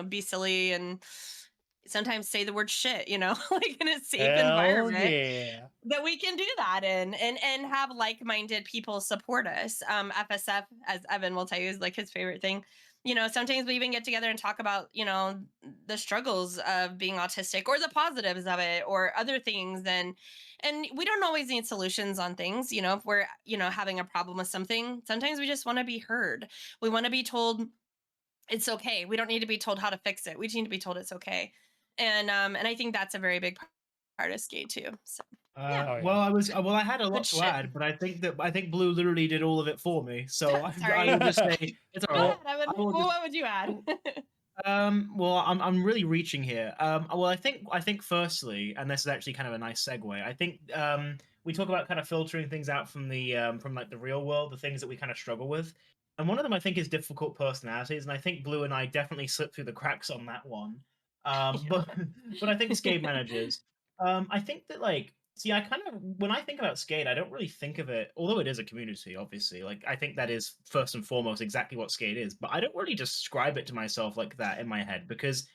be silly and sometimes say the word shit, you know, like in a safe Hell environment yeah. that we can do that in and have like-minded people support us. FSF, as Evan will tell you, is like his favorite thing. sometimes we even get together and talk about, the struggles of being autistic or the positives of it or other things. And we don't always need solutions on things. If we're, having a problem with something, sometimes we just want to be heard. We want to be told it's okay. We don't need to be told how to fix it. We just need to be told it's okay. And I think that's a very big part of Skate too. So yeah, Oh Well, yeah. I had a good lot to shit. add, but I think Blue literally did all of it for me. So I will Sorry. just say it's all Go right. ahead. I would. I will Well, just what would you add? Well, I'm really reaching here. Well, I think firstly, and this is actually kind of a nice segue. I think we talk about kind of filtering things out from like the real world, the things that we kind of struggle with, and one of them I think is difficult personalities, and I think Blue and I definitely slipped through the cracks on that one. But but I think Skade manages. I think that like. See, I kind of when I think about Skade, I don't really think of it, although it is a community, obviously. Like I think that is first and foremost exactly what Skade is, but I don't really describe it to myself like that in my head because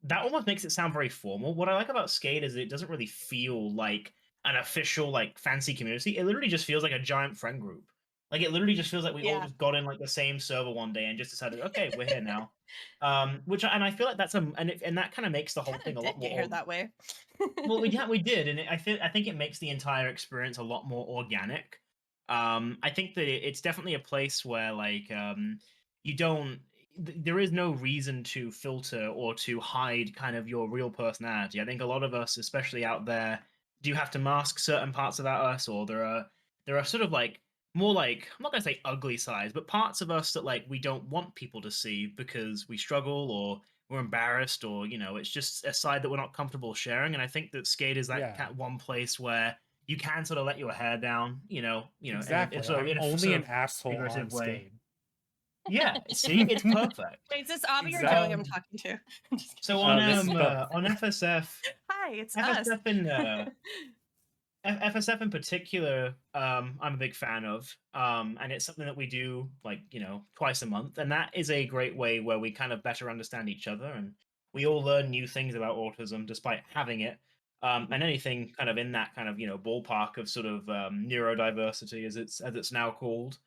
that almost makes it sound very formal. What I like about Skade is it doesn't really feel like an official, like fancy community. It literally just feels like a giant friend group. Like it literally just feels like we all Yeah. just got in like the same server one day and just decided, okay, we're here now. And I feel like that's and that kind of makes the whole Kind thing of a lot did get more here that way. well, we did, and I think it makes the entire experience a lot more organic. I think that it's definitely a place where like you don't. There is no reason to filter or to hide kind of your real personality. I think a lot of us, especially out there, do have to mask certain parts about us, or there are sort of like more like I'm not gonna say ugly sides, but parts of us that like we don't want people to see because we struggle or we're embarrassed or it's just a side that we're not comfortable sharing. And I think that Skate is that Yeah. one place where you can sort of let your hair down, Exactly. in I'm a only sort an of asshole on figurative way. Skade. Yeah, see, it's perfect. Wait, is this Obby or Joey Exactly. I'm um talking to? I'm just so This is both. on Hi, it's us. FSF in FSF in particular, I'm a big fan of, and it's something that we do like twice a month, and that is a great way where we kind of better understand each other, and we all learn new things about autism despite having it, and anything kind of in that kind of ballpark of sort of neurodiversity as it's now called.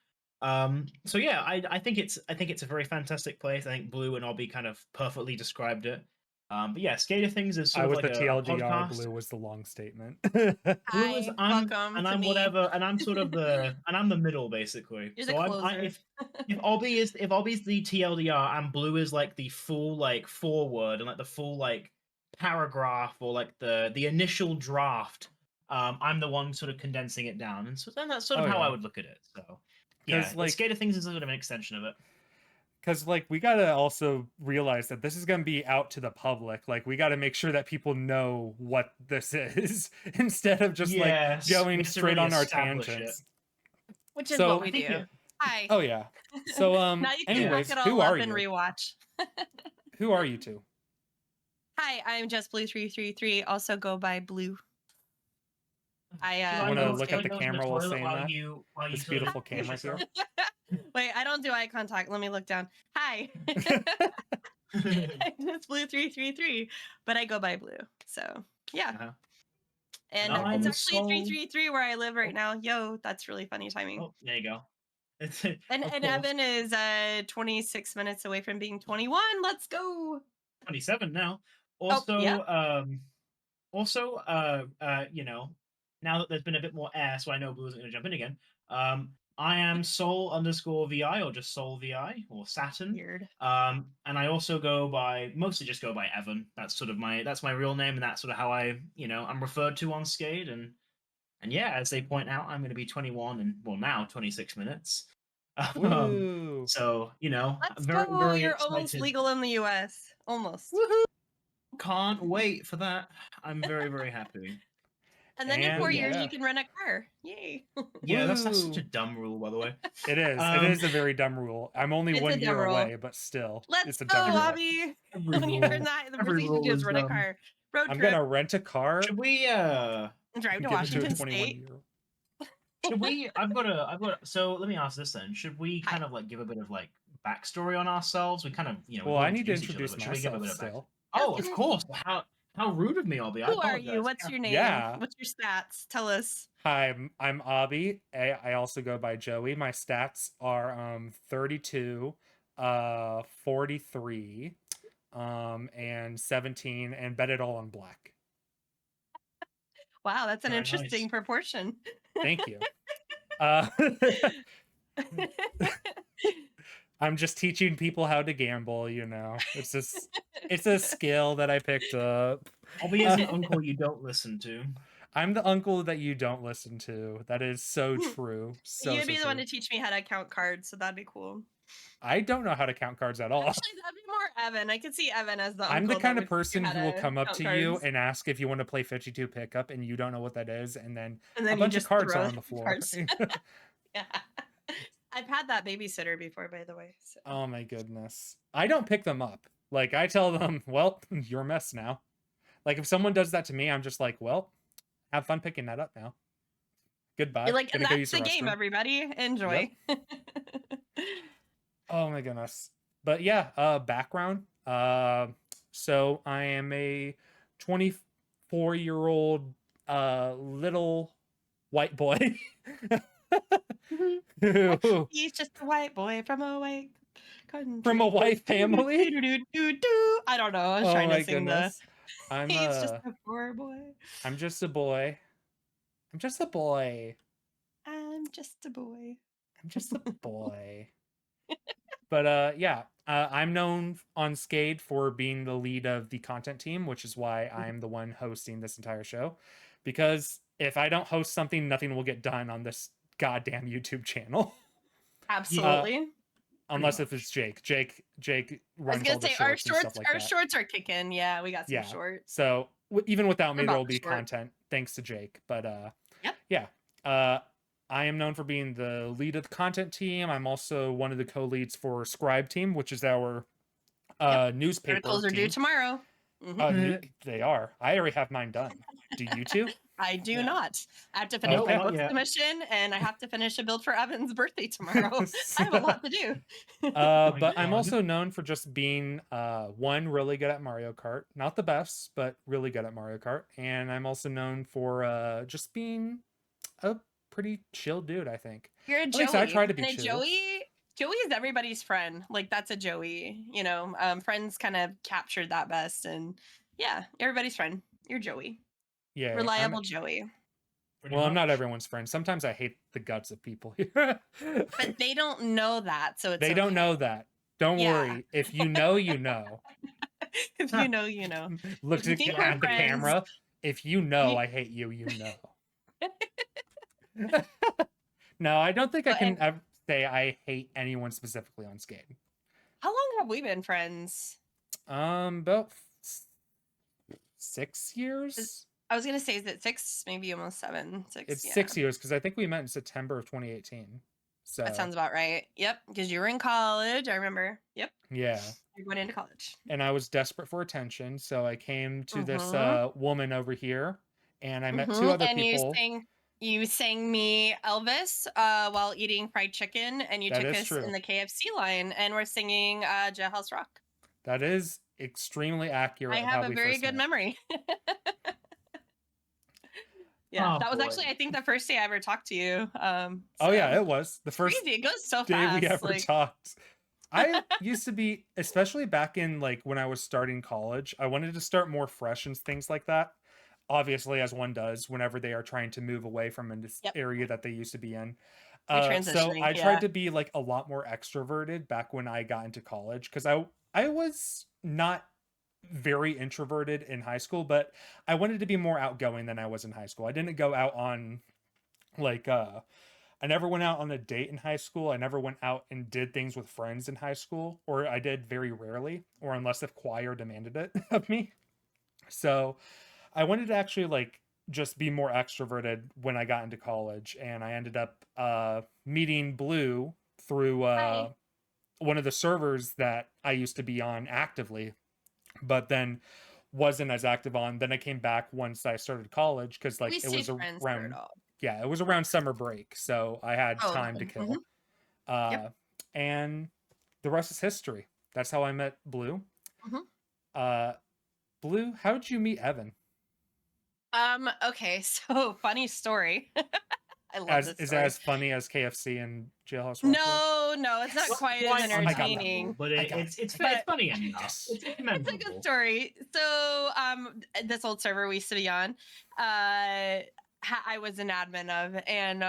So yeah, I think it's a very fantastic place. I think Blue and Obby kind of perfectly described it. But yeah, Skater Things is sort I of was like the a TLDR, podcast. Blue was the long statement. Blue is Hi, welcome to I'm me. whatever, and I'm sort of I'm the middle basically. You're the So I closer. if Obby's the TLDR and Blue is like the full like forward and like the full like paragraph or like the initial draft, I'm the one sort of condensing it down, and so then that's sort of Oh how I yeah. would look at it. So yeah, Because like Skater Things is sort of an extension of it. we gotta also realize that this is gonna be out to the public. Like we gotta make sure that people know what this is instead of just like Yes, we going have to straight really on our establish it. tangents. Which is what So I we think do. it. Hi. oh yeah. So Now you can Yeah. back anyways, it who all are up and you? rewatch. Who are you two? Hi, I'm just Blue333. Also go by Blue. I You I wanna go look should at I the go to the camera while toilet saying that? while you This sort of beautiful introduce camera here. yourself? Wait, I don't do eye contact. Let me look down. Hi. I'm just Blue333, but I go by Blue. So yeah. Uh-huh. And And it's I'm actually Soul. 333 where I live right Oh, now. Yo, that's really funny timing. oh, there you go. It's And of and course Evan is 26 minutes away from being 21. Let's go. 27 now. Oh, yeah. Also, now that there's been a bit more air, so I know Blue isn't going to jump in again. I am Soul underscore VI or just Soul VI or Saturn. Weird. And I also mostly just go by Evan. That's sort of that's my real name, and that's sort of how I'm referred to on Skade. And yeah, as they point out, I'm going to be 21 and well now 26 minutes. Um, Woo! so Let's very go. very You're almost excited. legal in the US. Almost. Woohoo! Can't wait for that. I'm very very happy. And then in And 4 years, yeah, you can rent a car. Yay. yeah, that's such a Woo! dumb rule, by the way. It is. It Um, is a very dumb rule. I'm only It's a 1 year dumb rule. away, but still, Let's it's a go, dumb every rule. Abby. every When you're in rule the every first thing you do rule is is rent a dumb. car. Road I'm trip. gonna rent a car Should we And drive to give it to a Washington 21 State. year old. should we so let me ask this then. Should we Hi. kind of like give a bit of like backstory on ourselves? We kind of, we've Well, all I need to introduced each other, introduce but should we give a myself bit of back? still. Oh, of course. How rude of me, Albie. I Who are you? apologize. What's your name? Yeah. What's your stats? Tell us. Hi, I'm Obby. I also go by Joey. My stats are 32. 43, and 17, and bet it all on black. Wow, that's an Very interesting nice. proportion. Thank you. I'm just teaching people how to gamble, you know. It's a skill that I picked up. Obby is an uncle you don't listen to. I'm the uncle that you don't listen to. That is so true. You'd So be the one true. to teach me how to count cards, so that'd be cool. I don't know how to count cards at all. Actually, that'd be more Evan. I could see Evan as the I'm uncle the kind that of would teach you person how who will to come up count to you cards. and ask if you want to play 52 pickup and you don't know what that is, and then And a then you bunch of just cards throw are on the floor. cards. Yeah. I've had that babysitter before, by the way. So. Oh my goodness. I don't pick them up. Like, I tell them, well, you're a mess now. Like, if someone does that to me, I'm just like, well, have fun picking that up now. Goodbye. You're like, and Gonna go that's use the game, restroom. everybody. Enjoy. Oh my goodness. But yeah, background. So I am a 24-year-old little white boy. who- He's just a white boy from a white country. From a white family? I don't know. I was Oh trying my to sing goodness. the. He's just a poor boy. I'm just a boy. I'm just a boy. I'm just a boy. I'm just a boy. But yeah, I'm known on Skade for being the lead of the content team, which is why I'm the one hosting this entire show. Because if I don't host something, nothing will get done on this goddamn YouTube channel. Absolutely. Unless if it's Jake. Jake I was runs gonna all the say shorts and stuff like our that. shorts are kicking. Yeah, we got some Yeah. shorts. So even without me, We're there about will the be short. content thanks to Jake. But Yep. yeah. I am known for being the lead of the content team. I'm also one of the co-leads for Scribe Team, which is our newspaper Articles are team. due tomorrow. Mhm. They are. I already have mine done. Do you two? I do Yeah. not. I have to finish Okay. my book submission, and I have to finish a build for Evan's birthday tomorrow. I have a lot to do. But I'm God. also known for just being one, really good at Mario Kart. Not the best, but really good at Mario Kart. And I'm also known for just being a pretty chill dude, I think. You're a At Joey. least I try to be and a chill. Joey is everybody's friend. Like, that's a Joey. You know, friends kind of captured that best. And yeah, everybody's friend. You're Joey. Yeah. Reliable Joey. Well, I'm not everyone's friend. Sometimes I hate the guts of people here. But they don't know that, so it's They don't know that. Don't Yeah. worry. If you know, you know. If you know, you know. Look If you think we're at the friends- camera. If you know I hate you, you know. No, I don't think I Well, can ever say I hate anyone specifically on Skade. How long have we been friends? About 6 years. I was gonna say, is it 6? Maybe almost 7. 6. It's yeah. 6 years because I think we met in September of 2018. So That sounds about right. Yep, because you were in college. I remember. Yep. yeah. You went into college. And I was desperate for attention, so I came to this woman over here, and I met 2 other and people. You sang me Elvis while eating fried chicken, and you That took is us true. in the KFC line, and we're singing Jailhouse Rock. That is extremely accurate. I of have how a we very first good met. memory. Yeah, Oh, that was boy. actually, I think, the first day I ever talked to you. Oh yeah, it was the first crazy. It goes so day fast. we ever talked. I used to be, especially back in like when I was starting college, I wanted to start more fresh and things like that. Obviously, as one does whenever they are trying to move away from an area that they used to be in. So transitioning, I tried to be like a lot more extroverted back when I got into college because I was not very introverted in high school, but I wanted to be more outgoing than I was in high school. I didn't go out on like I never went out on a date in high school. I never went out and did things with friends in high school, or I did very rarely, or unless if choir demanded it of me. So I wanted to actually like just be more extroverted when I got into college, and I ended up meeting Blue through one of the servers that I used to be on actively, but then wasn't as active on. Then I came back once I started college because like it was around it was around summer break, so I had time to kill. And the rest is history. That's how I met Blue. Blue, how did you meet Evan? Okay, so funny story. I love this story. Is it as funny as KFC and Jailhouse Rock? no, it's not quite as quite entertaining. but I got it's But funny enough. Yes. It's it's a memorable. good story. So, this old server we used to be on, I was an admin of, and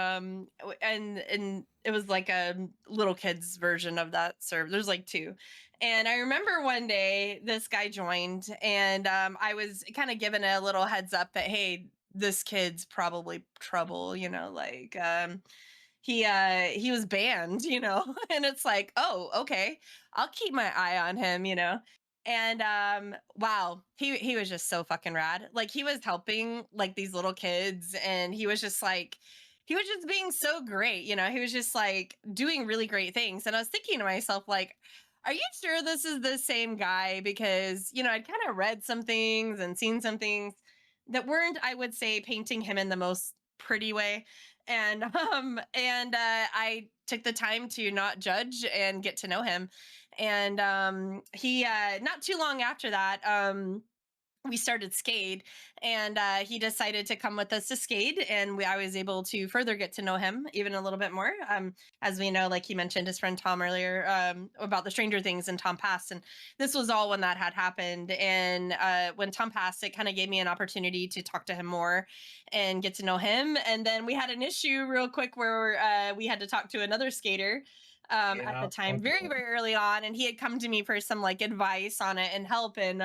it was like a little kids version of that server. There's like two, and I remember one day this guy joined, and I was kind of given a little heads up that, hey, this kid's probably trouble, like he was banned, and it's like, oh, okay, I'll keep my eye on him, and wow, he was just so fucking rad. Like, he was helping like these little kids, and he was just being so great, he was just like doing really great things. And I was thinking to myself, like, are you sure this is the same guy? Because I'd kind of read some things and seen some things that weren't, I would say, painting him in the most pretty way. And I took the time to not judge and get to know him. And he not too long after that, we started Skade, and he decided to come with us to Skade, and I was able to further get to know him even a little bit more. As we know, like he mentioned his friend Tom earlier, about the Stranger Things, and Tom passed, and this was all when that had happened. And when Tom passed, it kind of gave me an opportunity to talk to him more and get to know him. And then we had an issue real quick where we had to talk to another skater at the time, very, very early on, and he had come to me for some like advice on it and help, and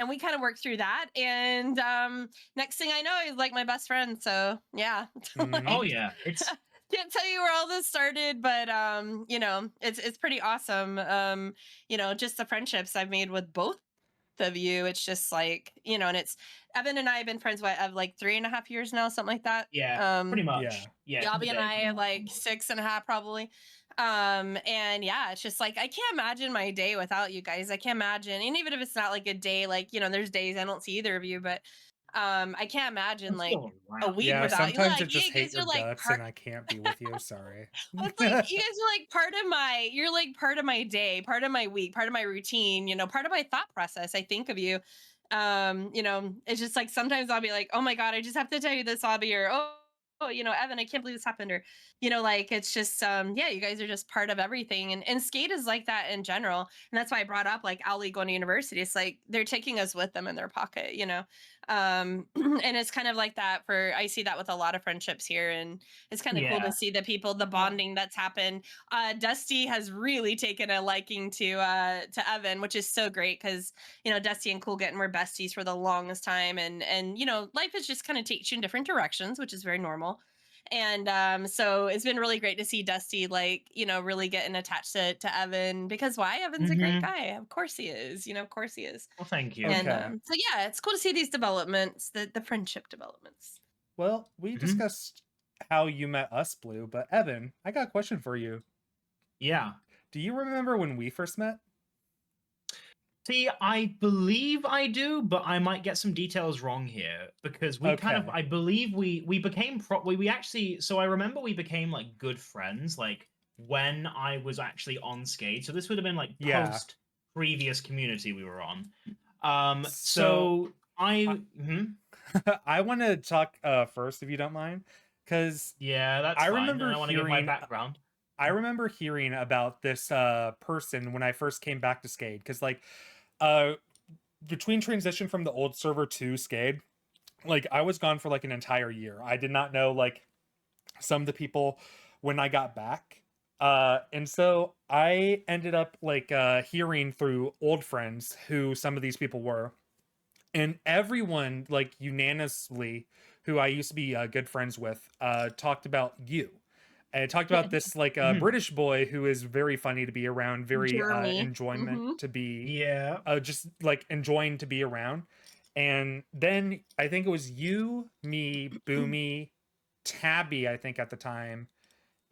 we kind of worked through that. And next thing I know, he's like my best friend. So yeah. Mhm. Oh yeah, it's Can't tell you where all this started, but it's pretty awesome. Just the friendships I've made with both of you. It's just like, and it's Evan and I have been friends of like 3.5 years now, something like that. yeah, pretty much. Yeah. Yeah, Obby and I like 6.5 probably. And yeah, it's just like, I can't imagine my day without you guys. I can't imagine. And even if it's not like a day, like, there's days I don't see either of you, but I can't imagine like a week Yeah, without you. sometimes Like, I just you hate guys your are like guts part. and I can't be with you. Sorry. Well, it's like you guys are like you're like part of my day, part of my week, part of my routine, part of my thought process. I think of you. It's just like sometimes I'll be like, oh my God, I just have to tell you this, Obby, or Evan, I can't believe this happened, or like it's just yeah, you guys are just part of everything. And Skate is like that in general. And that's why I brought up like Ali going to university. It's like they're taking us with them in their pocket, and it's kind of like that I see that with a lot of friendships here, and it's kind of cool to see the bonding that's happened. Dusty has really taken a liking to Evan, which is so great, because Dusty and Cool Getting were besties for the longest time, and life is just kind of takes you in different directions, which is very normal. And so it's been really great to see Dusty like really getting attached to Evan, because why? Evan's a great guy. Of course he is. Of course he is. Well, thank you. And Okay. so yeah, it's cool to see these developments, the friendship developments. Well, we discussed how you met us, Blue, but Evan, I got a question for you. Yeah. Do you remember when we first met? See, I believe I do, but I might get some details wrong here, because we kind of, Okay. I believe we became we actually, so I remember we became like good friends like when I was actually on Skade. So this would have been like Yeah. post previous community we were on. So I I want to talk first, if you don't mind, because yeah, that's I fine. remember And I want to give my hearing background. I remember hearing about this person when I first came back to Skade, because like between transition from the old server to Skade, like I was gone for like an entire year. I did not know like some of the people when I got back. And so I ended up like hearing through old friends who some of these people were. And everyone like unanimously who I used to be good friends with talked about you. And it talked about this like British boy who is very funny to be around, very Jeremy. enjoyment to be Yeah. just like enjoying to be around. And then I think it was you, me, Boomy, Tabby, I think at the time,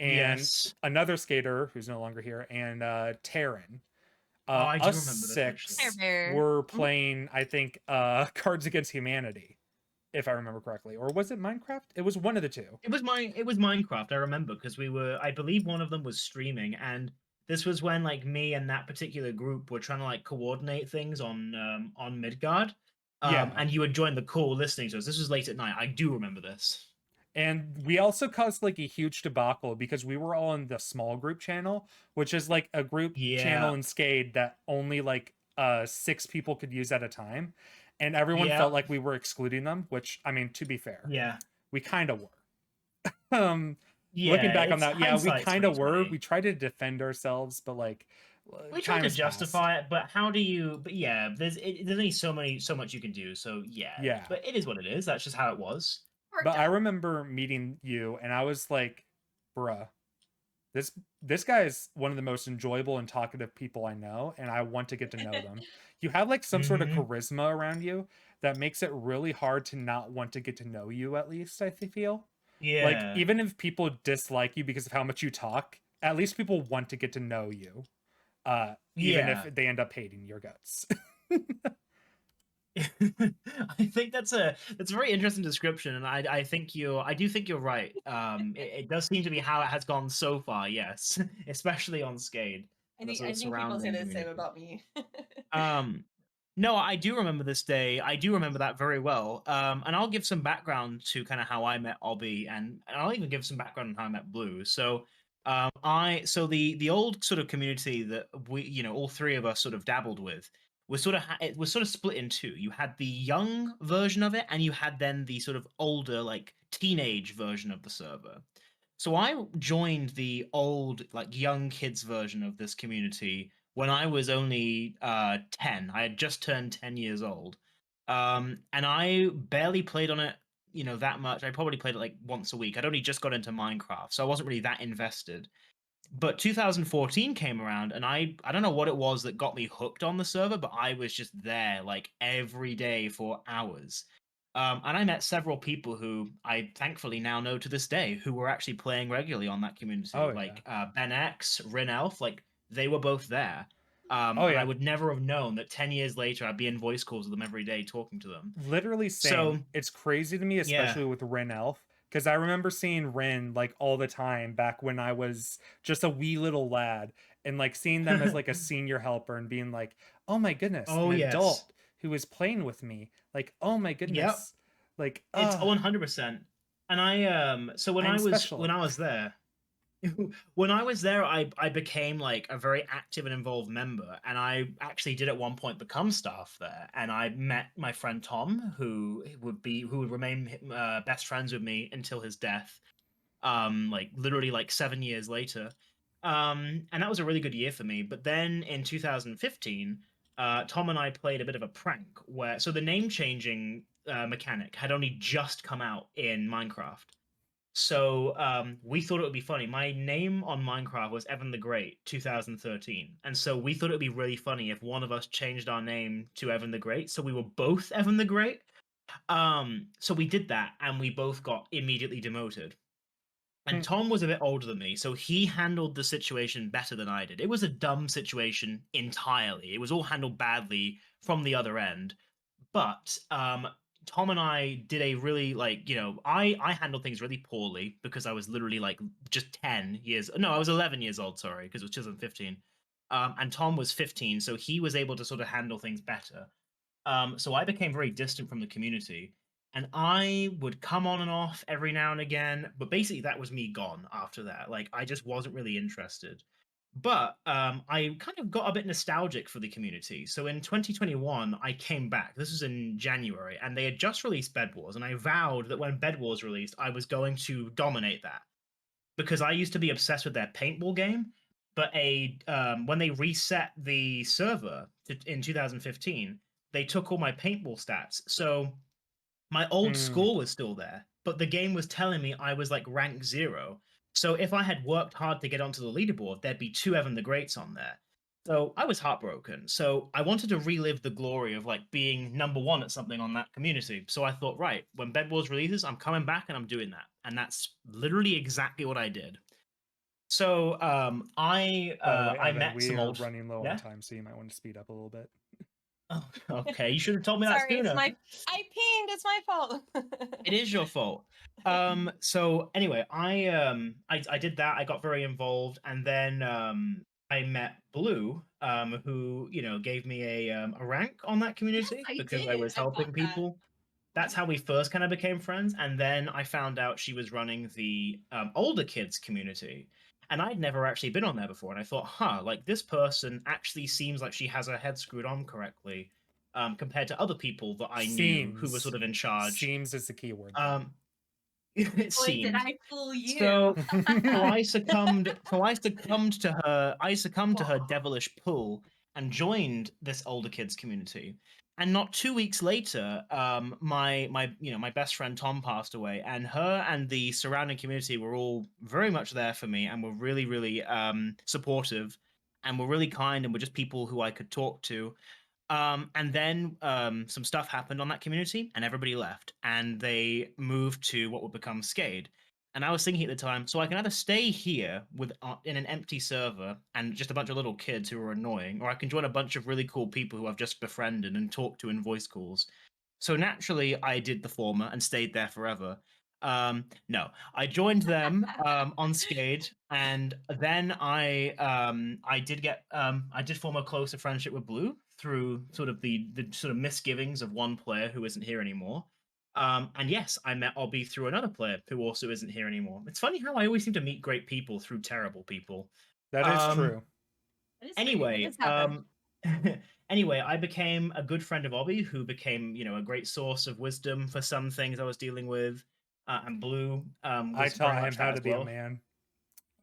and Yes. another skater who's no longer here, and Taryn. I do Us remember this, six actually. were playing, I think, Cards Against Humanity, if I remember correctly, or was it Minecraft? It was one of the two. It was Minecraft. I remember, because I believe one of them was streaming, and this was when like me and that particular group were trying to like coordinate things on Midgard. Yeah. And you had joined the call listening to us. This was late at night. I do remember this. And we also caused like a huge debacle because we were all in the small group channel, which is like a group channel Yeah. in Skade that only like 6 people could use at a time. And everyone felt Yeah. like we were excluding them, which I mean, to be fair, Yeah. we kind of were. Looking Yeah. back on It's that, yeah, we hindsight's kind of were. 2020. We tried to defend ourselves, but like We try time to has passed. justify it, but how do you? But yeah, there's only so much you can do. So yeah, Yeah. but it is what it is. That's just how it was. But Worked I out. remember meeting you and I was like, bruh, this guy is one of the most enjoyable and talkative people I know, and I want to get to know them. You have like some sort of Hmm. charisma around you that makes it really hard to not want to get to know you, at least I feel. Like Yeah. even if people dislike you because of how much you talk, at least people want to get to know you. Even if Yeah. they end up hating your guts. I think that's a very interesting description, and I do think you're right. It does seem to be how it has gone so far. Yes, especially on Skade I and the think sort I of think people say surrounding the same community. about me. Um, no, I do remember this day. I do remember that very well. And I'll give some background to kind of how I met Obby, and I'll even give some background on how I met Blue. So, the old sort of community that we, all three of us sort of dabbled with was it was sort of split in two. You had the young version of it, and you had then the sort of older, like teenage version of the server. So I joined the old, like young kids version of this community when I was only 10. I had just turned 10 years old. And I barely played on it, that much. I probably played it like once a week. I'd only just got into Minecraft, so I wasn't really that invested. But 2014 came around, and I don't know what it was that got me hooked on the server, but I was just there like every day for hours. And I met several people who I thankfully now know to this day who were actually playing regularly on that community, Oh yeah. like Ben X, Rin Elf, like they were both there. Oh And I yeah. would never have known that 10 years later I'd be in voice calls with them every day talking to them. Literally same. So It's crazy to me, yeah. especially with Ren Elf, because I remember seeing Ren like all the time back when I was just a wee little lad, and like seeing them as like a senior helper and being like, oh my goodness, an Oh yes. adult who is playing with me. Like, oh my Yep. goodness. Like, It's 100%. And so I'm when special. I was there, when I was there, I became like a very active and involved member, and I actually did at one point become staff there. And I met my friend Tom, who would remain best friends with me until his death. Like literally like 7 years later. And that was a really good year for me. But then in 2015, Tom and I played a bit of a prank where so the name changing mechanic had only just come out in Minecraft. So we thought it would be funny. My name on Minecraft was Evan the Great 2013. And so we thought it would be really funny if one of us changed our name to Evan the Great. So we were both Evan the Great. So we did that and we both got immediately demoted. And Hmm. Tom was a bit older than me, so he handled the situation better than I did. It was a dumb situation entirely. It was all handled badly from the other end. But Tom and I did a really I handled things really poorly because I was literally like just 10 years. No, I was 11 years old, sorry, because it was 2015. And Tom was 15, so he was able to sort of handle things better. So I became very distant from the community, and I would come on and off every now and again, but basically that was me gone after that. Like I just wasn't really interested. But I kind of got a bit nostalgic for the community. So in 2021, I came back. This was in January, and they had just released Bed Wars, and I vowed that when Bed Wars released, I was going to dominate that because I used to be obsessed with their paintball game. But when they reset the server in 2015, they took all my paintball stats. So my old Hmm. score was still there, but the game was telling me I was like rank 0. So if I had worked hard to get onto the leaderboard, there'd be 2 Evan the Greats on there. So I was heartbroken. So I wanted to relive the glory of like being number 1 at something on that community. So I thought, right, when Bed Wars releases, I'm coming back and I'm doing that. And that's literally exactly what I did. So By the way, I Evan, met we some are old running low on yeah. time, so you might want to speed up a little bit. Oh, okay, you should have told me that Sorry, sooner. I pinged. It's my fault. It is your fault. So anyway, I did that. I got very involved, and then I met Blue, who gave me a rank on that Yes, community I because I did. was I got helping that. people. that's how we first kind of became friends. And then I found out she was running the older kids community. And I'd never actually been on there before. And I thought, like this person actually seems like she has her head screwed on correctly compared to other people that I knew who were sort Seems. of in charge. Seems is the key word. It Boy, did seems. I fool you. So I succumbed. So I succumbed to her. I succumbed to her devilish pull and joined this older kids community. And not 2 weeks later, my best friend Tom passed away, and her and the surrounding community were all very much there for me, and were really really supportive, and were really kind, and were just people who I could talk to. And then some stuff happened on that community, and everybody left, and they moved to what would become Skade. And I was thinking at the time, so I can either stay here with in an empty server and just a bunch of little kids who are annoying, or I can join a bunch of really cool people who I've just befriended and talked to in voice calls. So naturally, I did the former and stayed there forever. No, I joined them on Skade, and then I did form a closer friendship with Blue through sort of the sort of misgivings of one player who isn't here anymore. And yes, I met Obby through another player who also isn't here anymore. It's funny how I always seem to meet great people through terrible people. That is true. It is sweet. It Anyway, does happen. anyway, I became a good friend of Obby, who became, a great source of wisdom for some things I was dealing with. And Blue I was very taught him much how that to as be a well. man.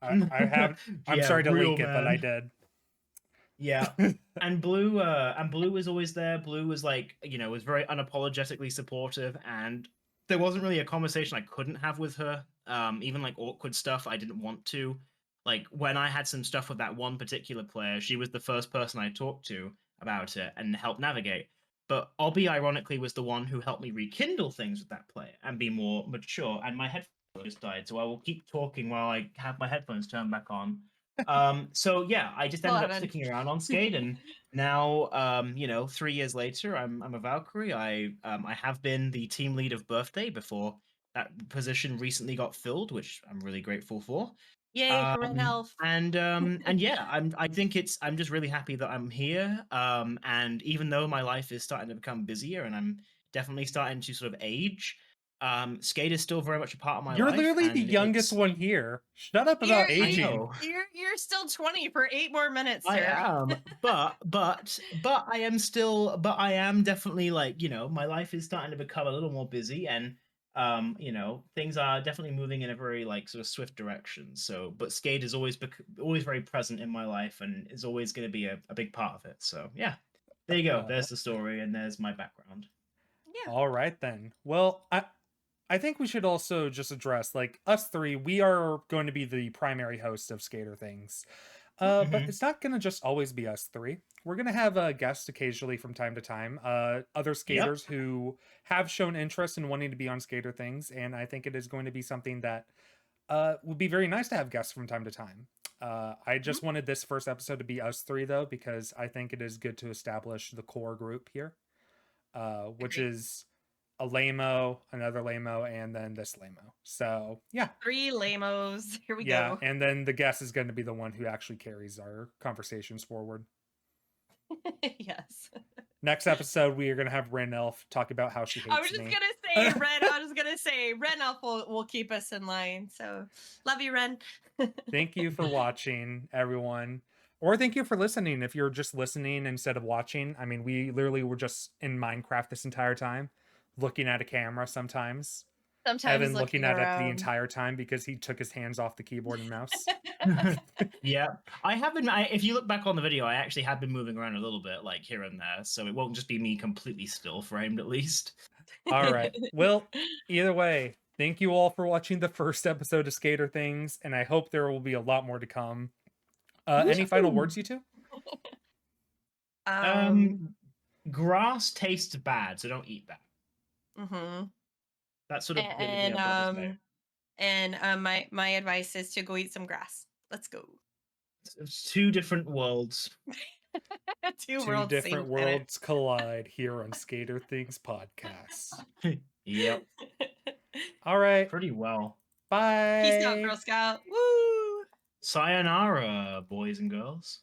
I have. I'm Yeah, sorry to real leak it, but I man. did. Yeah. And Blue was always there. Blue was like, was very unapologetically supportive, and there wasn't really a conversation I couldn't have with her. Even like awkward stuff I didn't want to. Like when I had some stuff with that one particular player, she was the first person I talked to about it and helped navigate. But Obby, ironically, was the one who helped me rekindle things with that player and be more mature. And my headphones just died, so I will keep talking while I have my headphones turned back on. So yeah, I just ended up Fun. sticking around on Skade, and now, 3 years later, I'm a Valkyrie. I have been the team lead of Birthday before that position recently got filled, which I'm really grateful for. Yay for Red Elf. And yeah, I'm just really happy that I'm here. And even though my life is starting to become busier and I'm definitely starting to sort of age, Skate is still very much a part of my You're life, literally the and youngest it's one here. Shut up You're, about I aging. know. you're still 20 for 8 more minutes, I sir. am, but I am definitely like, my life is starting to become a little more busy, and things are definitely moving in a very like sort of swift direction. So, but Skate is always very present in my life and is always going to be a big part of it. So, yeah. There you go. There's the story and there's my background. Yeah. All right then. Well, I think we should also just address like us three. We are going to be the primary host of Skader Things. But Mhm. it's not going to just always be us three. We're going to have guests occasionally from time to time, other Yep. skaters who have shown interest in wanting to be on Skater Things, and I think it is going to be something that would be very nice to have guests from time to time. I just wanted this first episode to be us three, though, because I think it is good to establish the core group here, which Agreed. is a Lamo, another Lamo, and then this Lamo. So, yeah. 3 lamos. Here we Yeah, go. and then the guest is going to be the one who actually carries our conversations forward. Yes. Next episode, we are going to have Ren Elf talk about how she hates me. I was just gonna say Ren Elf will keep us in line. So love you, Ren. Thank you for watching, everyone. Or thank you for listening if you're just listening instead of watching. I mean, we literally were just in Minecraft this entire time, looking at a camera sometimes. Sometimes Evan looking at it the around. entire time because he took his hands off the keyboard and mouse. Yeah, I have been. If you look back on the video, I actually have been moving around a little bit, like here and there, so it won't just be me completely still framed, at least. All right. Well, either way, thank you all for watching the first episode of Skader Things, and I hope there will be a lot more to come. Any final words, you two? Grass tastes bad, so don't eat that. Mm-hmm. That's sort of the thing And I've got to say. my advice is to go eat some grass. Let's go. It's 2 different worlds. Two Two worlds, different same planet. worlds collide here on Skader Things podcast. Yep. All right. Pretty well. Bye. Peace out, Girl Scout. Woo! Sayonara, boys and girls.